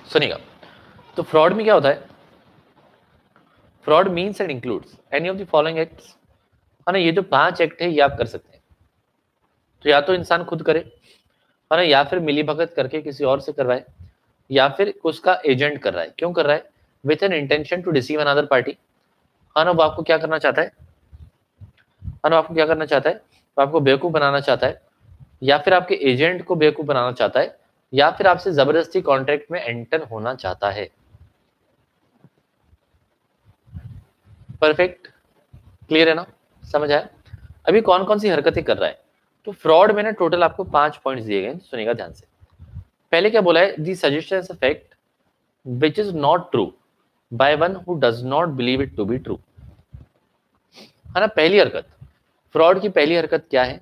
सुनिएगा, तो फ्रॉड में क्या होता है, fraud means and includes any of the following acts, है ना। ये जो 5 एक्ट है ये आप कर सकते हैं। तो या तो इंसान खुद करे, है ना, या फिर मिली भगत करके किसी और से करवाए, या फिर उसका एजेंट कर रहा है। क्यों कर रहा है, with an intention to deceive another party, है ना, वो आपको क्या करना चाहता है ना, आपको क्या करना चाहता है, वो आपको बेवकूफ बनाना चाहता है, या फिर आपके एजेंट को बेवकूफ बनाना चाहता है, या फिर आपसे जबरदस्ती कॉन्ट्रैक्ट में एंटर होना चाहता है। परफेक्ट, क्लियर है ना, समझ आया। अभी कौन कौन सी हरकतें कर रहा है, तो फ्रॉड में ना टोटल आपको 5 पॉइंट्स दिए गए, सुनिएगा ध्यान से। पहले क्या बोला है, the suggestion is a fact which is not true by one who does not believe it to be true, है ना। पहली हरकत, फ्रॉड की पहली हरकत क्या है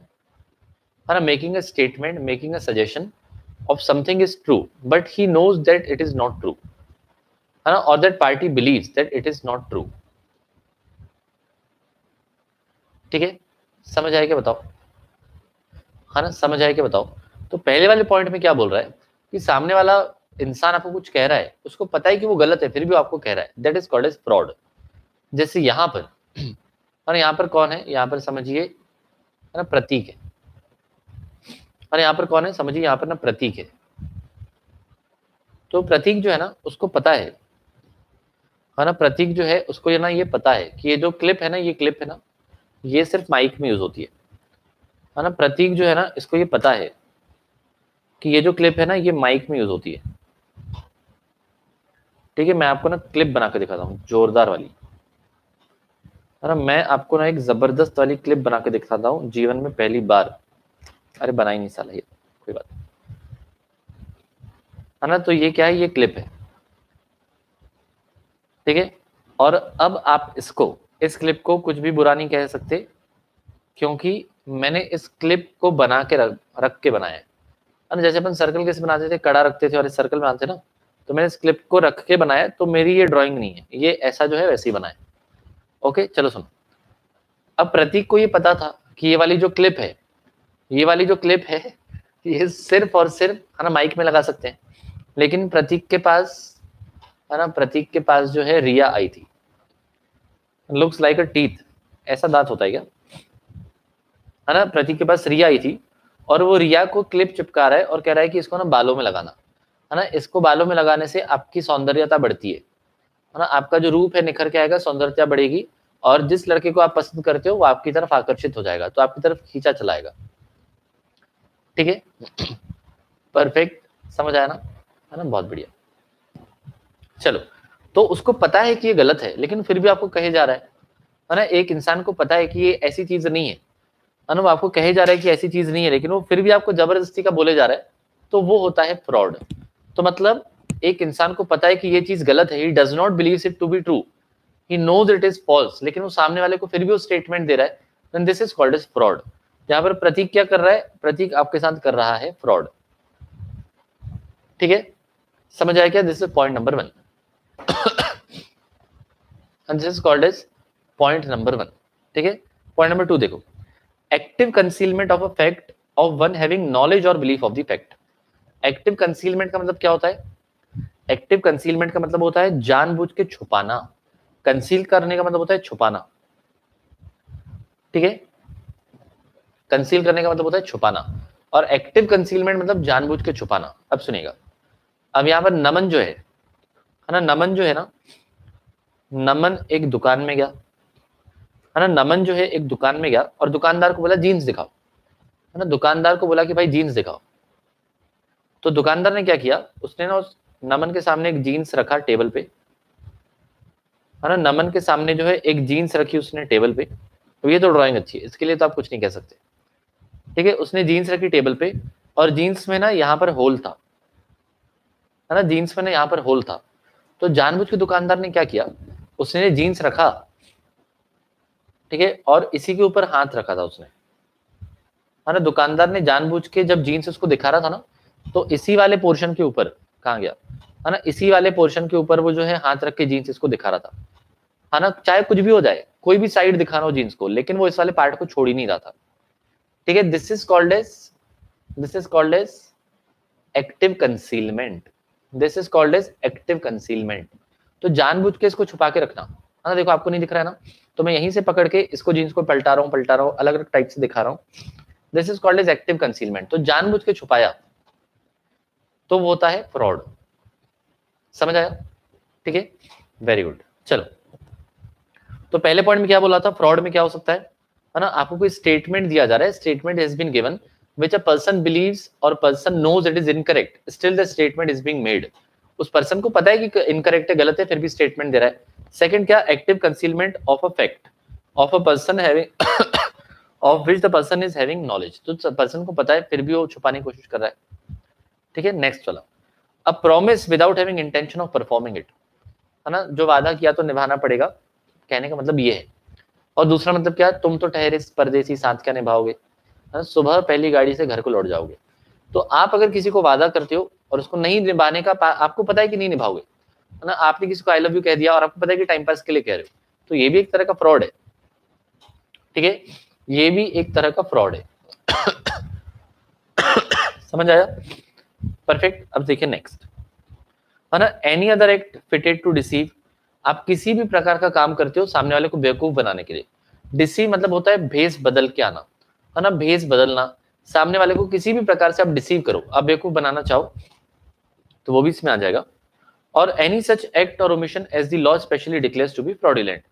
ना, making a statement, making a suggestion of something is true but he knows that it is not true, है ना, और that party believes that it is not true, ठीक है। समझ आया क्या बताओ, है ना, समझ आया क्या बताओ। तो पहले वाले पॉइंट में क्या बोल रहा है कि सामने वाला इंसान आपको कुछ कह रहा है, उसको पता है कि वो गलत है, फिर भी वो आपको कह रहा है, that is called as fraud. जैसे यहां पर और यहाँ पर कौन है, यहाँ पर समझिए है ना प्रतीक है, और यहाँ पर कौन है समझिए, यहाँ पर ना प्रतीक है। तो प्रतीक जो है ना उसको पता है ना, प्रतीक जो है उसको ये ना ये पता है कि ये जो क्लिप है ना, ये क्लिप है ना ये सिर्फ माइक में यूज होती है ना। प्रतीक जो है ना इसको ये पता है कि ये जो क्लिप है ना ये माइक में यूज होती है। ठीक है, मैं आपको ना क्लिप बना के दिखाता हूँ जोरदार वाली, है ना। मैं आपको ना एक जबरदस्त वाली क्लिप बना के दिखाता हूँ जीवन में पहली बार। अरे बना ही नहीं साला ये, कोई बात नहीं, है ना। तो ये क्या है, ये क्लिप है, ठीक है। और अब आप इसको, इस क्लिप को कुछ भी बुरा नहीं कह सकते, क्योंकि मैंने इस क्लिप को बना के रख के बनाया है ना। जैसे अपन सर्कल कैसे बनाते थे, कड़ा रखते थे और इस सर्कल बनाते ना, तो मैंने इस क्लिप को रख के बनाया। तो मेरी ये ड्राइंग नहीं है, ये ऐसा जो है वैसे ही बनाया। ओके चलो सुनो, अब प्रतीक को ये पता था कि ये वाली जो क्लिप है, ये वाली जो क्लिप है ये सिर्फ और सिर्फ है ना माइक में लगा सकते हैं। लेकिन प्रतीक के पास है ना, प्रतीक के पास जो है रिया आई थी, लुक्स लाइक अ टीथ, ऐसा दांत होता है क्या, है ना। प्रतीक के पास रिया आई थी और वो रिया को क्लिप चिपका रहा है और कह रहा है कि इसको ना बालों में लगाना, है ना। इसको बालों में लगाने से आपकी सौंदर्यता बढ़ती है ना, आपका जो रूप है निखर के आएगा, सौंदर्यता बढ़ेगी, और जिस लड़के को आप पसंद करते हो वो आपकी तरफ आकर्षित हो जाएगा, तो आपकी तरफ खींचा चलाएगा। ठीक है, परफेक्ट, समझ आया ना, है ना, बहुत बढ़िया। चलो, तो उसको पता है कि ये गलत है, लेकिन फिर भी आपको कहे जा रहा है ना। एक इंसान को पता है कि ये ऐसी चीज नहीं है ना, वो आपको कहे जा रहा है कि ऐसी चीज नहीं है, लेकिन वो फिर भी आपको जबरदस्ती का बोले जा रहा है, तो वो होता है फ्रॉड। तो मतलब एक इंसान को पता है कि ये चीज गलत है, he does not believe it to be true, he knows it is false, लेकिन वो सामने वाले को फिर भी वो स्टेटमेंट दे रहा है, then this is called as fraud. यहाँ पर प्रतीक क्या कर रहा है, प्रतीक आपके साथ कर रहा है फ्रॉड। ठीक है, समझ आया क्या, this is point number 1 and this is called as point number 1। ठीक है, पॉइंट नंबर 2 देखो, active concealment of a fact of one having knowledge और belief of the fact. Active concealment का मतलब क्या होता है, एक्टिव कंसीलमेंट का मतलब होता है जानबूझ के छुपाना, कंसील करने का मतलब होता है छुपाना। ठीक है, कंसील करने का मतलब होता है छुपाना, और एक्टिव कंसीलमेंट मतलब जानबूझ के छुपाना। अब सुनिएगा, अब यहाँ पर नमन जो है ना, नमन जो है ना, नमन एक दुकान में गया, है ना। नमन जो है एक दुकान में गया और दुकानदार को बोला जीन्स दिखाओ, है ना। दुकानदार को बोला कि भाई जीन्स दिखाओ। तो दुकानदार ने क्या किया, उसने ना उस नमन के सामने एक जीन्स रखा टेबल पे, है ना। नमन के सामने जो है एक जीन्स रखी उसने टेबल पे। तो ये तो ड्राइंग अच्छी है, इसके लिए तो आप कुछ नहीं कह सकते। ठीक है, उसने जीन्स रखी टेबल पे और जीन्स में ना यहाँ पर होल था, है ना। जीन्स में ना यहाँ पर होल था। तो जानबूझ के दुकानदार ने क्या किया, उसने जीन्स रखा, ठीक है, और इसी के ऊपर हाथ रखा था उसने, है ना। दुकानदार ने जानबूझ के जब जीन्स उसको दिखा रहा था ना, तो इसी वाले पोर्शन के ऊपर, कहाँ गया, है ना, इसी वाले पोर्शन के ऊपर वो जो है हाथ रख के जीन्स इसको दिखा रहा था, है ना। चाहे कुछ भी हो जाए, कोई भी साइड दिखाना हो जीन्स को, लेकिन वो इस वाले पार्ट को छोड़ ही नहीं रहा था। ठीक है, this is called as active concealment, this is called as active concealment. तो जानबूझ के इसको छुपा के रखना, है ना। देखो आपको नहीं दिख रहा है ना, तो मैं यहीं से पकड़ के इसको जीन्स को पलटा रहा हूँ, अलग अलग टाइप से दिखा रहा हूँ। This is called as active concealment. तो जानबूझ के छुपाया तो वो होता है फ्रॉड। समझ आया, ठीक है, वेरी गुड। चलो, तो पहले पॉइंट में क्या बोला था, फ्रॉड में क्या हो सकता है ना, आपको कोई स्टेटमेंट दिया जा रहा है, statement has been given which a person believes और person knows it is incorrect, still the statement is being made. उस पर्सन को पता है कि इनकरेक्ट है, गलत है, फिर भी स्टेटमेंट दे रहा है। सेकंड क्या, active concealment of a fact of a person having of which the person is having knowledge. तो पर्सन को पता है फिर भी वो छुपाने की कोशिश कर रहा है। ठीक है, नेक्स्ट वाला, a promise without having intention of performing it, है ना। जो वादा किया तो निभाना पड़ेगा, कहने का मतलब ये है। और दूसरा मतलब क्या, तुम तो ठहरे परदेसी साथ क्या निभाओगे, सुबह पहली गाड़ी से घर को लौट जाओगे। तो आप अगर किसी को वादा करते हो और उसको नहीं निभाने का आपको पता है कि नहीं निभाओगे, है ना। आपने किसी को आई लव यू कह दिया और आपको पता है कि टाइम पास के लिए कह रहे हो, तो ये भी एक तरह का फ्रॉड है। ठीक है, ये भी एक तरह का फ्रॉड है। समझ आया, परफेक्ट। अब देखिए नेक्स्ट, है ना, any other act fitted to deceive. आप किसी भी प्रकार का काम करते हो सामने वाले को बेवकूफ बनाने के लिए। डिसीव मतलब होता है भेस बदल के आना, है ना, भेस बदलना। सामने वाले को किसी भी प्रकार से आप डिसीव करो, आप बेवकूफ बनाना चाहो तो वो भी इसमें आ जाएगा। और एनी सच एक्ट और omission as the law specially declares to be fraudulent,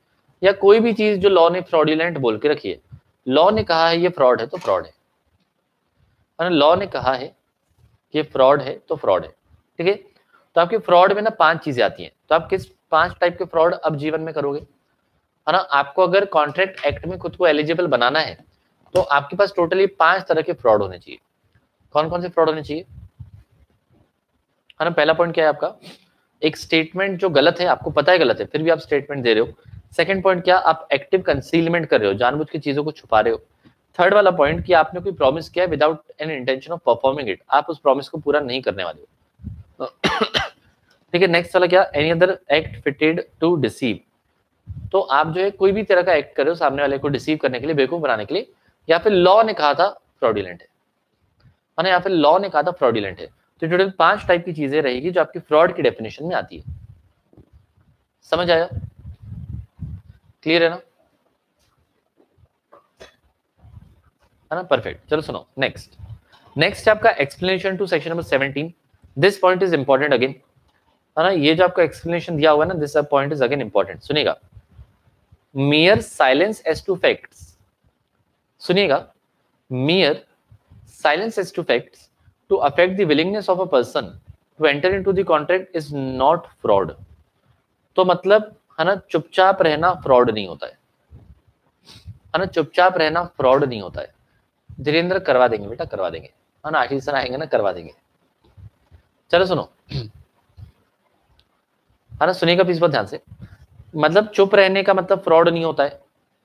या कोई भी चीज जो लॉ ने फ्रॉडुलेंट बोल के रखी है, लॉ ने कहा है ये फ्रॉड है तो फ्रॉड है ना, लॉ ने कहा है कि फ्रॉड है तो फ्रॉड है। ठीक है, तो आपके फ्रॉड में ना 5 चीजें आती हैं, तो आप किस 5 टाइप के फ्रॉड अब जीवन में करोगे, है ना। आपको अगर कॉन्ट्रैक्ट एक्ट में खुद को एलिजिबल बनाना है तो आपके पास टोटली 5 तरह के फ्रॉड होने चाहिए। कौन कौन से फ्रॉड होने चाहिए, है ना। पहला पॉइंट क्या है आपका, एक स्टेटमेंट जो गलत है, आपको पता है गलत है फिर भी आप स्टेटमेंट दे रहे हो। सेकंड पॉइंट क्या, आप एक्टिव कंसीलमेंट कर रहे हो, जानबूझ के चीजों को छुपा रहे हो। थर्ड वाला पॉइंट कि आपने कोई प्रॉमिस किया है without an intention of performing it, आप उस प्रॉमिस को पूरा नहीं करने वाले हो। ठीक है, नेक्स्ट वाला क्या, any other act fitted to deceive, तो आप जो है कोई भी तरह का एक्ट कर रहे हो सामने वाले को डिसीव करने के लिए, बेवकूफ बनाने के लिए, या फिर लॉ ने कहा था फ्रॉडुलेंट है ना, या फिर लॉ ने कहा था फ्रॉडुलेंट है। तो टोटल 5 टाइप की चीजें रहेगी जो आपकी फ्रॉड की डेफिनेशन में आती है। समझ आया, क्लियर है ना, है ना, परफेक्ट। चलो सुनो नेक्स्ट आपका explanation to section number 17। This point is important again, है ना, ये जो आपका एक्सप्लेनेशन दिया हुआ है ना, this point is again important, सुनिएगा। mere silence as to facts, सुनिएगा, mere silence as to facts to affect the willingness of a person to enter into the contract is not fraud। तो मतलब है ना, चुपचाप रहना फ्रॉड नहीं होता है ना, चुपचाप रहना फ्रॉड नहीं होता है। धीरेन्द्र करवा देंगे बेटा, करवा देंगे, है ना, आशीष सर आएंगे ना, करवा देंगे। चलो सुनो, है ना, सुनिएगा प्लीज बहुत ध्यान से। मतलब चुप रहने का मतलब फ्रॉड नहीं होता है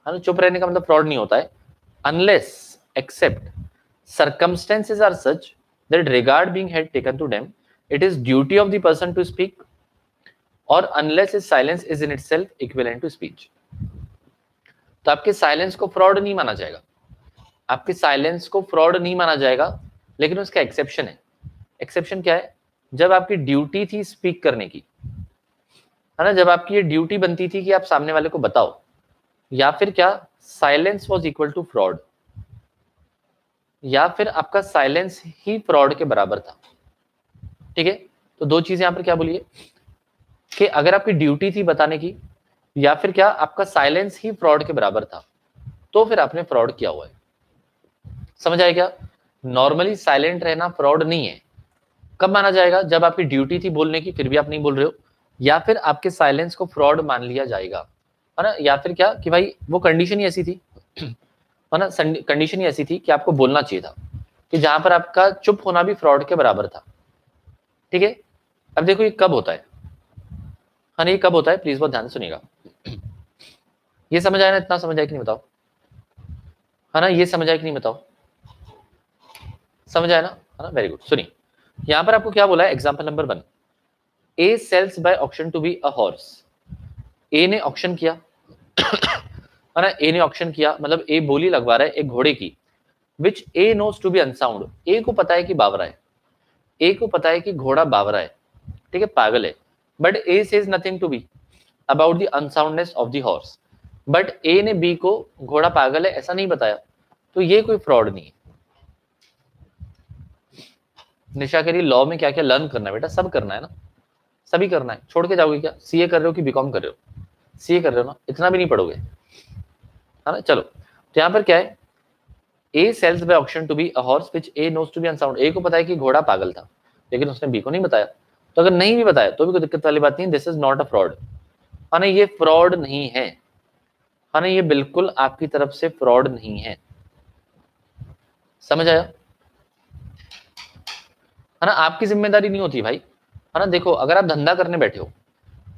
ना, चुप रहने का मतलब फ्रॉड नहीं होता है, unless except circumstances are such that regard being had taken to them, it is duty of the person to speak, or unless his silence is in itself equivalent to speech। तो आपके silence को fraud नहीं माना जाएगा, आपके silence को fraud नहीं माना जाएगा, लेकिन उसका एक्सेप्शन है। एक्सेप्शन क्या है, जब आपकी ड्यूटी थी स्पीक करने की, है ना, जब आपकी ये ड्यूटी बनती थी कि आप सामने वाले को बताओ, या फिर क्या silence was equal to fraud, या फिर आपका साइलेंस ही फ्रॉड के बराबर था। ठीक है, तो 2 चीजें यहां पर क्या बोलिए, कि अगर आपकी ड्यूटी थी बताने की, या फिर क्या आपका साइलेंस ही फ्रॉड के बराबर था, तो फिर आपने फ्रॉड किया हुआ है। समझ आया क्या, नॉर्मली साइलेंट रहना फ्रॉड नहीं है। कब माना जाएगा, जब आपकी ड्यूटी थी बोलने की फिर भी आप नहीं बोल रहे हो, या फिर आपके साइलेंस को फ्रॉड मान लिया जाएगा, है ना, या फिर क्या कि भाई वो कंडीशन ही ऐसी थी, है ना, कंडीशन ही ऐसी थी कि आपको बोलना चाहिए था, कि जहां पर आपका चुप होना भी फ्रॉड के बराबर था। ठीक है, अब देखो ये कब होता है, हाँ ये कब होता है, प्लीज बहुत ध्यान से सुनिएगा। ये समझ आया ना, इतना समझ आया कि नहीं बताओ, है ना, ये समझ आया कि नहीं बताओ, समझ आया ना, है ना, वेरी गुड। सुनिए यहां पर आपको क्या बोला है, example number 1, A sells by auction to B a horse. A ने ऑक्शन किया, है ना, ए ने ऑक्शन किया मतलब ए बोली लगवा रहा है एक घोड़े की, विच ए knows to be unsound, A को पता है कि बावरा है, ए को पता है कि घोड़ा बावरा है, ठीक है, पागल है, but A says nothing to be about the unsoundness of the horse, but A ने बी को घोड़ा पागल है ऐसा नहीं बताया, तो ये कोई फ्रॉड नहीं है। निशा कह रही लॉ में क्या क्या लर्न करना है बेटा, सब करना है ना, सभी करना है, छोड़ के जाओगे क्या, सीए कर रहे हो कि बीकॉम कर रहे हो, सीए कर रहे हो ना, इतना भी नहीं पढ़ोगे, है ना। चलो तो यहाँ पर क्या है, A sells by auction to B a horse which A knows to be unsound, A को पता है कि घोड़ा पागल था, लेकिन उसने बी को नहीं बताया। तो अगर नहीं भी बताया तो भी कोई दिक्कत वाली बात नहीं, this is not a fraud, है ना, ये फ्रॉड नहीं है, है ना, ये बिल्कुल आपकी तरफ से फ्रॉड नहीं है। समझ आया, है ना, आपकी जिम्मेदारी नहीं होती भाई, है ना। देखो अगर आप धंधा करने बैठे हो,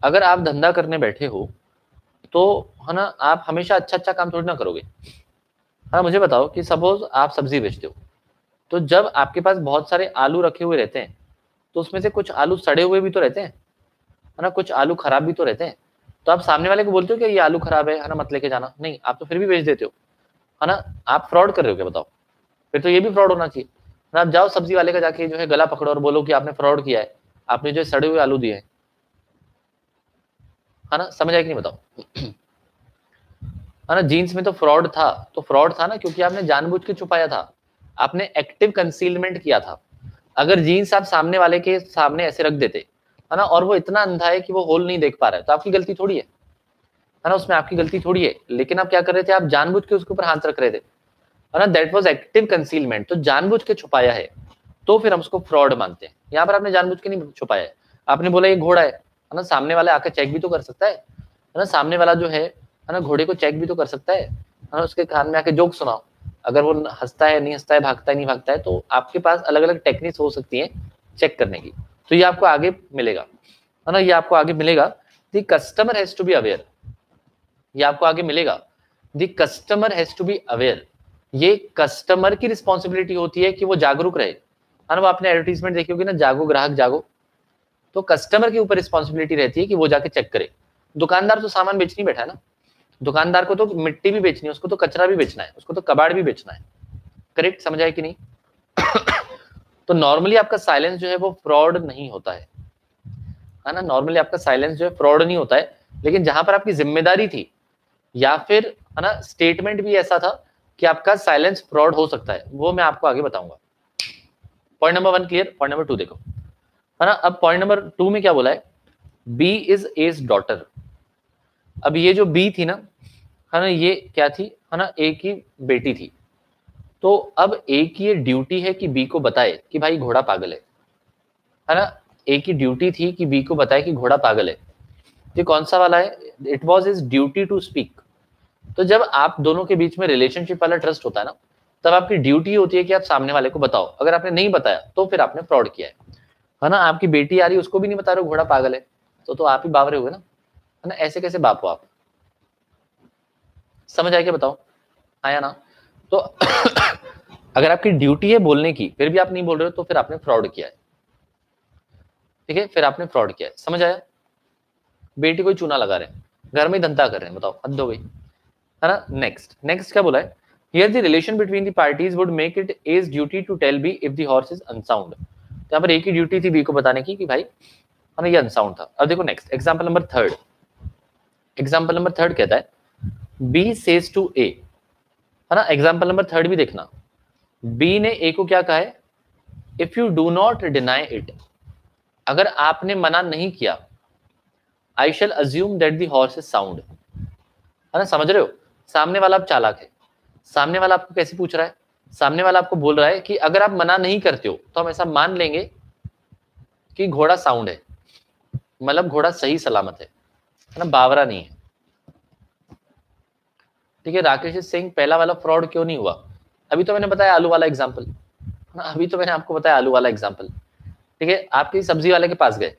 अगर आप धंधा करने बैठे हो तो है ना, आप हमेशा अच्छा अच्छा काम थोड़ी ना करोगे। हाँ मुझे बताओ कि सपोज आप सब्जी बेचते हो, तो जब आपके पास बहुत सारे आलू रखे हुए रहते हैं, तो उसमें से कुछ आलू सड़े हुए भी तो रहते हैं, है ना, कुछ आलू खराब भी तो रहते हैं, तो आप सामने वाले को बोलते हो कि ये आलू खराब है ना, मत लेके जाना, नहीं आप तो फिर भी बेच देते हो, है ना। आप फ्रॉड कर रहे हो क्या बताओ, फिर तो ये भी फ्रॉड होना चाहिए ना। आप जाओ सब्जी वाले का जाके जो है गला पकड़ो और बोलो कि आपने फ्रॉड किया है, आपने जो सड़े हुए आलू दिए हैं, है ना, समझ आया कि नहीं बताओ? है ना, जीन्स में तो फ्रॉड था, तो फ्रॉड था ना क्योंकि आपने जानबूझ के छुपाया था, आपने एक्टिव कंसीलमेंट किया था। अगर जीन्स आप सामने वाले के सामने ऐसे रख देते, है ना, और वो इतना अंधा है कि वो होल नहीं देख पा रहा है, तो आपकी गलती थोड़ी है ना, उसमें आपकी गलती थोड़ी है। लेकिन आप क्या कर रहे थे, आप जानबूझ के उसके ऊपर हाथ रख रहे थे, है ना, दैट वाज एक्टिव कंसीलमेंट, तो जानबूझ के छुपाया है, तो फिर हम उसको फ्रॉड मानते हैं। यहाँ पर आपने जानबूझ के नहीं छुपाया है, आपने बोला ये घोड़ा है ना, सामने वाला आकर चेक भी तो कर सकता है ना, सामने वाला जो है ना, घोड़े को चेक भी तो कर सकता है ना, उसके कान में आके जोक सुनाओ, अगर वो हंसता है नहीं हंसता है, भागता है नहीं भागता है, तो आपके पास अलग अलग टेक्निक्स हो सकती हैं चेक करने की, तो ये आपको आगे मिलेगा, है ना, ये आपको आगे मिलेगा। The customer has to be aware, ये आपको आगे मिलेगा, the customer has to be aware, ये कस्टमर की रिस्पॉन्सिबिलिटी होती है कि वो जागरूक रहे, है ना, वो आपने एडवर्टीजमेंट देखी होगी ना, जागो ग्राहक जागो, तो कस्टमर के ऊपर रिस्पॉन्सिबिलिटी रहती है कि वो जाके चेक करे। दुकानदार तो सामान बेचने बैठा है ना, दुकानदार को तो मिट्टी भी बेचनी है, उसको तो कचरा भी बेचना है, उसको तो कबाड़ भी बेचना है, करेक्ट, समझ आए कि नहीं? तो नॉर्मली आपका साइलेंस जो है वो फ्रॉड नहीं होता है ना, नॉर्मली आपका साइलेंस जो है फ्रॉड नहीं होता है, लेकिन जहां पर आपकी जिम्मेदारी थी या फिर, है ना, स्टेटमेंट भी ऐसा था कि आपका साइलेंस फ्रॉड हो सकता है, वो मैं आपको आगे बताऊंगा। Point number 1 clear. Point number 2 देखो, है ना, अब पॉइंट नंबर 2 में क्या बोला है, बी इज एज डॉटर। अब ये जो बी थी ना, है ना, ये क्या थी, है ना, ए की बेटी थी, तो अब ए की ये ड्यूटी है कि बी को बताए कि भाई घोड़ा पागल है ना, ए की ड्यूटी थी कि बी को बताए कि घोड़ा पागल है, ये कौन सा वाला है, it was his duty to speak. तो जब आप दोनों के बीच में रिलेशनशिप वाला ट्रस्ट होता है ना, तब आपकी ड्यूटी होती है कि आप सामने वाले को बताओ, अगर आपने नहीं बताया तो फिर आपने फ्रॉड किया है ना, आपकी बेटी आ रही है उसको भी नहीं बता रहे घोड़ा पागल है, तो आप ही बावरे हुए ना, है ना, ऐसे कैसे बाप हो आप? समझ आया क्या बताओ? आया ना? तो अगर आपकी ड्यूटी है बोलने की फिर भी आप नहीं बोल रहे हो, तो फिर आपने फ्रॉड किया है, ठीक है, फिर आपने फ्रॉड किया है, समझ आया? बेटी को चूना लगा रहे हैं, घर में ही धंधा कर रहे हैं, बताओ हद हो गई, है ना। नेक्स्ट नेक्स्ट क्या बोला है, here the relation between the parties would make it A's duty to tell B if the horse is unsound. तो यहाँ पर एक ही ड्यूटी थी बी को बताने की कि भाई, है ना, ये अनसाउंड था। अब देखो next example number 3, example number 3 कहता है बी सेज टू ए, है ना, एग्जांपल नंबर 3 भी देखना, बी ने ए को क्या कहा है, if you do not deny it, अगर आपने मना नहीं किया, I shall assume that the horse is sound, है ना, समझ रहे हो? सामने वाला अब चालाक है, सामने वाला आपको कैसे पूछ रहा है, सामने वाला आपको बोल रहा है कि अगर आप मना नहीं करते हो तो हम ऐसा मान लेंगे कि घोड़ा साउंड है, मतलब घोड़ा सही सलामत है ना, बावरा नहीं है, ठीक है। राकेश सिंह, पहला वाला फ्रॉड क्यों नहीं हुआ? अभी तो मैंने बताया आलू वाला एग्जाम्पल, अभी तो मैंने आपको बताया आलू वाला एग्जाम्पल, ठीक है। आप किसी सब्जी वाले के पास गए,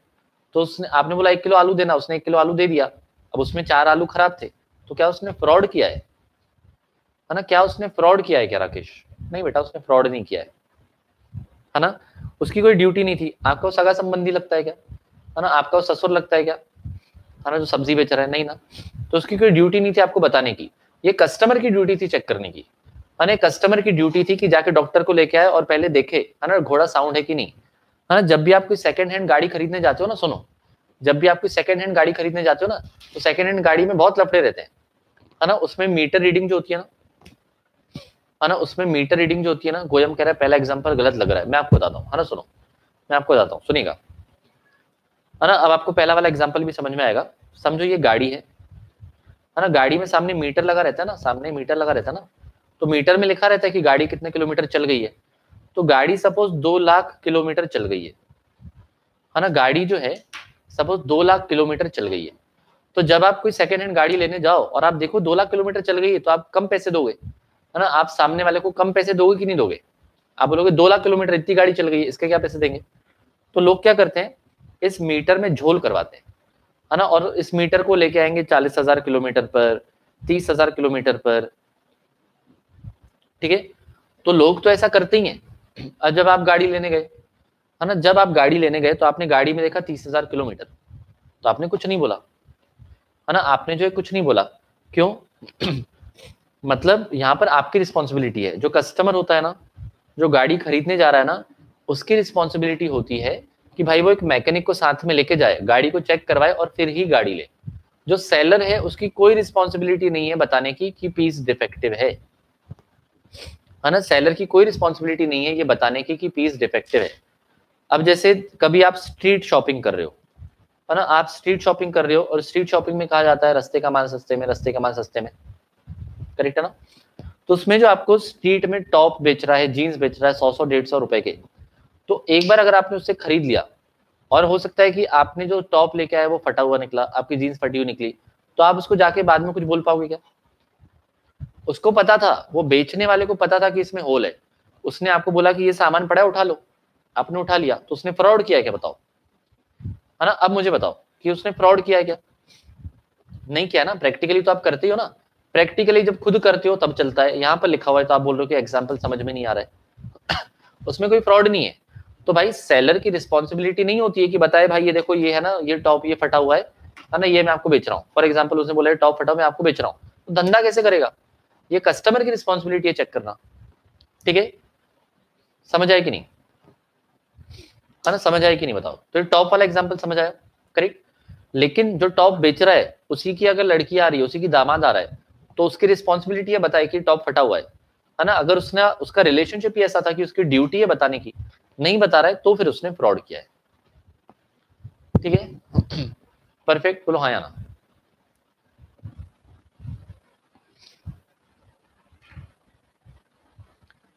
तो उसने, आपने बोला 1 किलो आलू देना, उसने 1 किलो आलू दे दिया, अब उसमें 4 आलू खराब थे, तो क्या उसने फ्रॉड किया है ना, क्या उसने फ्रॉड किया है क्या राकेश? नहीं बेटा, उसने फ्रॉड नहीं किया है ना, उसकी कोई ड्यूटी नहीं थी। आपका सगा संबंधी लगता है क्या, है ना, आपका ससुर लगता है क्या, है ना, जो सब्जी बेच रहा है, नहीं ना, तो उसकी कोई ड्यूटी नहीं थी आपको बताने की, ये कस्टमर की ड्यूटी थी चेक करने की, है ना, कस्टमर की ड्यूटी थी कि जाके डॉक्टर को लेके आए और पहले देखे, है ना, घोड़ा साउंड है कि नहीं, है ना। जब भी आप कोई सेकंड हैंड गाड़ी खरीदने जाते हो ना, सुनो, जब भी आप कोई सेकंड हैंड गाड़ी खरीदने जाते हो ना, तो सेकंड हैंड गाड़ी में बहुत लफड़े रहते हैं, है ना, उसमें मीटर रीडिंग जो होती है ना, है ना, उसमें मीटर रीडिंग जो होती है ना, गोयम कह रहा है पहला एग्जांपल गलत लग रहा है, मैं आपको बताता हूँ, है ना, सुनो, मैं आपको बताता हूँ, सुनिएगा, है ना, अब आपको पहला वाला एग्जांपल भी समझ में आएगा। समझो ये गाड़ी है ना, गाड़ी में सामने मीटर लगा रहता है ना, सामने मीटर लगा रहता है ना, तो मीटर में लिखा रहता है कि गाड़ी कितने किलोमीटर चल गई है, तो गाड़ी सपोज 2 लाख किलोमीटर चल गई है ना, गाड़ी जो है सपोज 2 लाख किलोमीटर चल गई है, तो जब आप कोई सेकंड हैंड गाड़ी लेने जाओ और आप देखो 2 लाख किलोमीटर चल गई है, तो आप कम पैसे दोगे, है ना, आप सामने वाले को कम पैसे दोगे कि नहीं दोगे? आप बोलोगे 2 लाख किलोमीटर इतनी गाड़ी चल गई है, इसके क्या पैसे देंगे? तो लोग क्या करते हैं, इस मीटर में झोल करवाते हैं, है ना, और इस मीटर को लेके आएंगे 40,000 किलोमीटर पर, 30,000 किलोमीटर पर, ठीक है। तो लोग तो ऐसा करते ही हैं। और जब आप गाड़ी लेने गए, है ना, जब आप गाड़ी लेने गए तो आपने गाड़ी में देखा 30,000 किलोमीटर, तो आपने कुछ नहीं बोला, है ना, आपने जो है कुछ नहीं बोला, क्यों? मतलब यहाँ पर आपकी रिस्पॉन्सिबिलिटी है, जो कस्टमर होता है ना, जो गाड़ी खरीदने जा रहा है ना, उसकी रिस्पॉन्सिबिलिटी होती है कि भाई वो एक मैकेनिक को साथ में लेके जाए, गाड़ी को चेक करवाए और फिर ही गाड़ी ले, जो सेलर है उसकी कोई रिस्पॉन्सिबिलिटी नहीं है बताने की कि पीस डिफेक्टिव है ना। सेलर की कोई रिस्पॉन्सिबिलिटी नहीं है ये बताने की कि पीस डिफेक्टिव है। अब जैसे कभी आप स्ट्रीट शॉपिंग कर रहे हो, है ना, आप स्ट्रीट शॉपिंग कर रहे हो और स्ट्रीट शॉपिंग में कहा जाता है रस्ते का माल सस्ते में, रस्ते का माल सस्ते में, करेक्ट है ना। तो उसमें जो आपको स्ट्रीट में टॉप बेच रहा है, जीन्स बेच रहा है 100 150 रुपए के, तो एक बार अगर आपने उससे खरीद लिया और हो सकता है कि आपने जो टॉप लेके आया वो फटा हुआ निकला, आपकी जीन्स फटी हुई निकली, तो आप उसको जाके बाद में कुछ बोल पाओगे क्या? उसको पता था, वो बेचने वाले को पता था कि इसमें होल है, उसने आपको बोला कि ये सामान पड़ा है उठा लो, आपने उठा लिया, तो उसने फ्रॉड किया है क्या बताओ, है ना। अब मुझे बताओ कि उसने फ्रॉड किया है क्या? नहीं किया ना। प्रैक्टिकली तो आप करते ही हो ना, प्रैक्टिकली जब खुद करते हो तब चलता है। यहाँ पर लिखा हुआ है तो आप बोल रहे हो कि एग्जाम्पल समझ में नहीं आ रहा है उसमें कोई फ्रॉड नहीं है। तो भाई सेलर की रिस्पॉन्सिबिलिटी नहीं होती है कि बताए भाई ये देखो ये है ना, ये टॉप ये फटा हुआ है ना, ये मैं आपको बेच रहा हूँ। फॉर एग्जाम्पल उसने बोला टॉप फटा मैं आपको बेच रहा हूँ, तो धंधा कैसे करेगा? ये कस्टमर की रिस्पॉन्सिबिलिटी है चेक करना, ठीक है। समझ आए कि नहीं, है ना, समझ आए कि नहीं बताओ। तो टॉप वाला एग्जाम्पल समझ आया, करेक्ट। लेकिन जो टॉप बेच रहा है उसी की अगर लड़की आ रही है, उसी की दामाद आ रहा है, तो उसकी रिस्पॉन्सिबिलिटी है बताए कि टॉप फटा हुआ है ना। अगर उसने उसका रिलेशनशिप ही ऐसा था कि उसकी ड्यूटी है बताने की, नहीं बता रहा है, तो फिर उसने फ्रॉड किया है, ठीक है। परफेक्ट, बोलो हाँ या ना।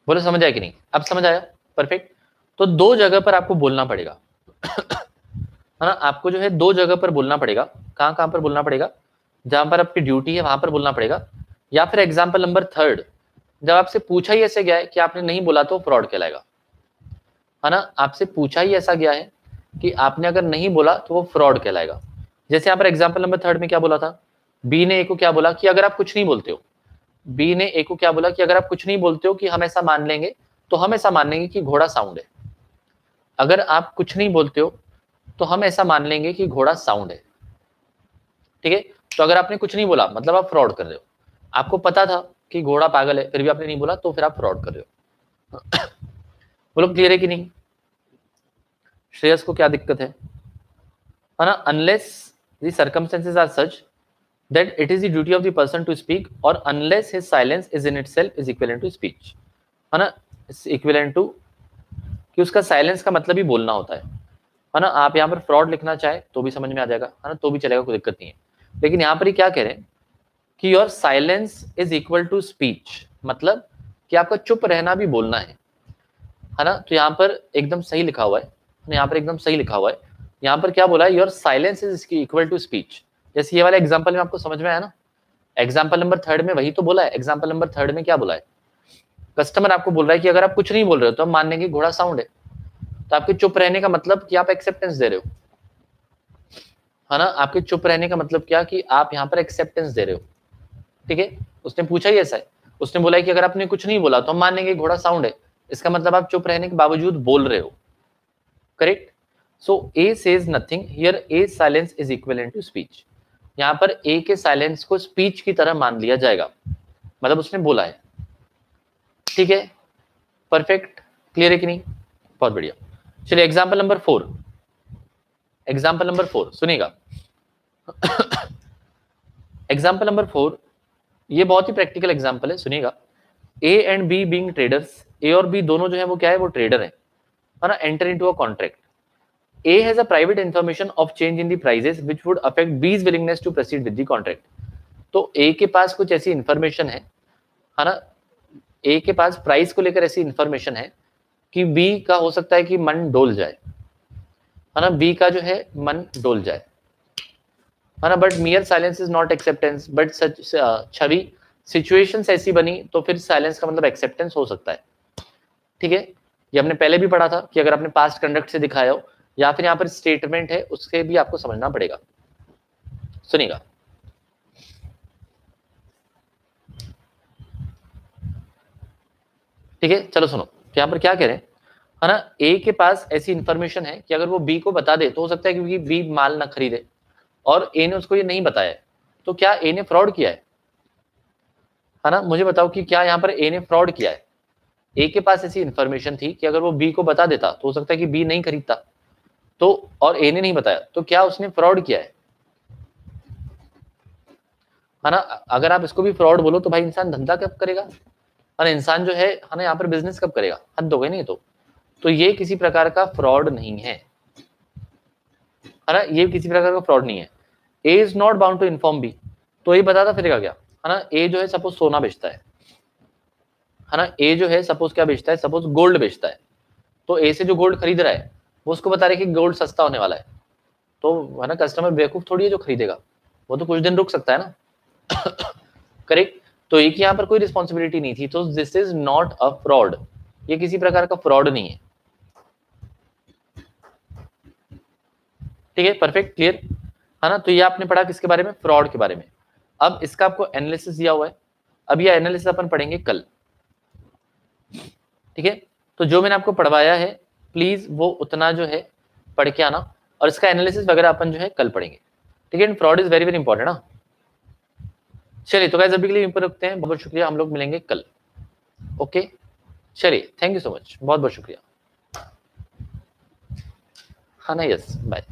बोलो समझ आया कि नहीं? अब समझ आया, परफेक्ट। तो दो जगह पर आपको बोलना पड़ेगा है ना, आपको जो है दो जगह पर बोलना पड़ेगा। कहां कहां पर बोलना पड़ेगा? जहां पर आपकी ड्यूटी है वहां पर बोलना पड़ेगा, या फिर एग्जाम्पल नंबर 3, जब आपसे पूछा ही ऐसे गया है कि आपने नहीं बोला तो फ्रॉड कहलाएगा, है ना। आपसे पूछा ही ऐसा गया है कि आपने अगर नहीं बोला तो वो फ्रॉड कहलाएगा। जैसे यहाँ पर एग्जाम्पल नंबर 3 में क्या बोला था, बी ने ए को क्या बोला कि अगर आप कुछ नहीं बोलते हो, बी ने ए को क्या बोला कि अगर आप कुछ नहीं बोलते हो कि हम ऐसा मान लेंगे, तो हम ऐसा मान लेंगे कि घोड़ा साउंड है। अगर आप कुछ नहीं बोलते हो तो हम ऐसा मान लेंगे कि घोड़ा साउंड है, ठीक है। तो अगर आपने कुछ नहीं बोला मतलब आप फ्रॉड कर रहे हो। आपको पता था कि घोड़ा पागल है फिर भी आपने नहीं बोला, तो फिर आप फ्रॉड कर रहे हो। बोलो क्लियर है कि नहीं? श्रेयस को क्या दिक्कत है ना। Unless the circumstances are such that it is the duty of the person to speak or unless his silence is in itself is equivalent to speech, है ना। इक्विवेलेंट टू कि उसका साइलेंस का मतलब ही बोलना होता है ना। आप यहाँ पर फ्रॉड लिखना चाहे तो भी समझ में आ जाएगा, है ना, तो भी चलेगा, कोई दिक्कत नहीं है। लेकिन यहाँ पर ही क्या कह रहे हैं कि your silence is equal to speech, मतलब कि आपका चुप रहना भी बोलना है ना। तो यहाँ पर एकदम सही लिखा हुआ है, यहाँ पर एकदम सही लिखा हुआ है। यहाँ पर क्या बोला है, your silence is equal to speech. जैसे ये वाला एग्जांपल में आपको समझ में आया ना, एग्जांपल नंबर 3 में वही तो बोला है। एग्जांपल नंबर 3 में क्या बोला है, कस्टमर आपको बोल रहा है कि अगर आप कुछ नहीं बोल रहे हो तो हम मान लेंगे घोड़ा साउंड है। तो आपके चुप रहने का मतलब कि आप एक्सेप्टेंस दे रहे हो, है ना। आपके चुप रहने का मतलब क्या कि आप यहाँ पर एक्सेप्टेंस दे रहे हो, ठीक है। उसने पूछा ही ऐसा है, उसने बोला है कि अगर आपने कुछ नहीं बोला तो हम मान लेंगे घोड़ा साउंड है, इसका मतलब आप चुप रहने के बावजूद बोल रहे हो, correct. So a says nothing here, a silence is equivalent to speech. यहाँ पर ए के साइलेंस को स्पीच की तरह मान लिया जाएगा, मतलब उसने बोला है, ठीक है। परफेक्ट, क्लियर है कि नहीं? बहुत बढ़िया। चलिए एग्जाम्पल नंबर 4, एग्जाम्पल नंबर 4 सुनिएगा। एग्जाम्पल नंबर 4 ये बहुत ही प्रैक्टिकल एग्जाम्पल है, सुनिएगा। A and B being traders, A और बी दोनों जो है वो क्या है, वो ट्रेडर है ना। Enter into a contract, A has a private information of change in the prices which would affect B's willingness to proceed with the contract. तो A के पास कुछ ऐसी इंफॉर्मेशन है ना, A के पास प्राइस को लेकर ऐसी इंफॉर्मेशन है कि B का हो सकता है कि मन डोल जाए, है ना, B का जो है मन डोल जाए, है ना। But मियर silence is not acceptance, but such Chhavi situations ऐसी बनी तो फिर साइलेंस का मतलब एक्सेप्टेंस हो सकता है, ठीक है। ये हमने पहले भी पढ़ा था कि अगर आपने पास्ट कंडक्ट से दिखाया हो या फिर यहाँ पर स्टेटमेंट है उसके भी आपको समझना पड़ेगा। सुनिएगा, ठीक है, चलो सुनो। तो यहाँ पर क्या कह रहे हैं, है ना, ए के पास ऐसी इंफॉर्मेशन है कि अगर वो बी को बता दे तो हो सकता है क्योंकि बी माल ना खरीदे, और ए ने उसको ये नहीं बताया है, तो क्या ए ने फ्रॉड किया है ना। मुझे बताओ कि क्या यहाँ पर ए ने फ्रॉड किया है? ए के पास ऐसी इंफॉर्मेशन थी कि अगर वो बी को बता देता तो हो सकता है कि बी नहीं खरीदता, तो और ए ने नहीं बताया, तो क्या उसने फ्रॉड किया है? है ना। अगर आप इसको भी फ्रॉड बोलो तो भाई इंसान धंधा कब करेगा, है ना, इंसान जो है ना यहाँ पर बिजनेस कब करेगा, हद हो गई नहीं। तो ये किसी प्रकार का फ्रॉड नहीं है ना, ये किसी प्रकार का फ्रॉड नहीं है। A is not bound to inform B, तो ये बताता फिरेगा क्या, है ना। ए जो है सपोज सोना बेचता है ना, ए जो है सपोज क्या बेचता है, सपोज गोल्ड बेचता है, तो ए से जो गोल्ड खरीद रहा है वो उसको बता रहे कि गोल्ड सस्ता होने वाला है, तो है ना कस्टमर बेवकूफ थोड़ी है जो खरीदेगा, वो तो कुछ दिन रुक सकता है ना। करेक्ट। तो एक यहाँ पर कोई रिस्पॉन्सिबिलिटी नहीं थी, तो this is not a fraud, ये किसी प्रकार का फ्रॉड नहीं है। ठीक है, परफेक्ट, क्लियर है ना। तो ये आपने पढ़ा किसके बारे में, फ्रॉड के बारे में। अब इसका आपको एनालिसिस दिया हुआ है, अब ये एनालिसिस अपन पढ़ेंगे कल। ठीक है, तो जो मैंने आपको पढ़वाया है प्लीज वो उतना जो है पढ़ के आना, और इसका एनालिसिस वगैरह अपन जो है कल पढ़ेंगे। ठीक है, fraud is very very important ना। चलिए तो गाइस अभी के लिए ऊपर रखते हैं, बहुत बहुत शुक्रिया, हम लोग मिलेंगे कल। ओके चलिए, थैंक यू सो मच, बहुत बहुत शुक्रिया। हाँ ना, यस बाय।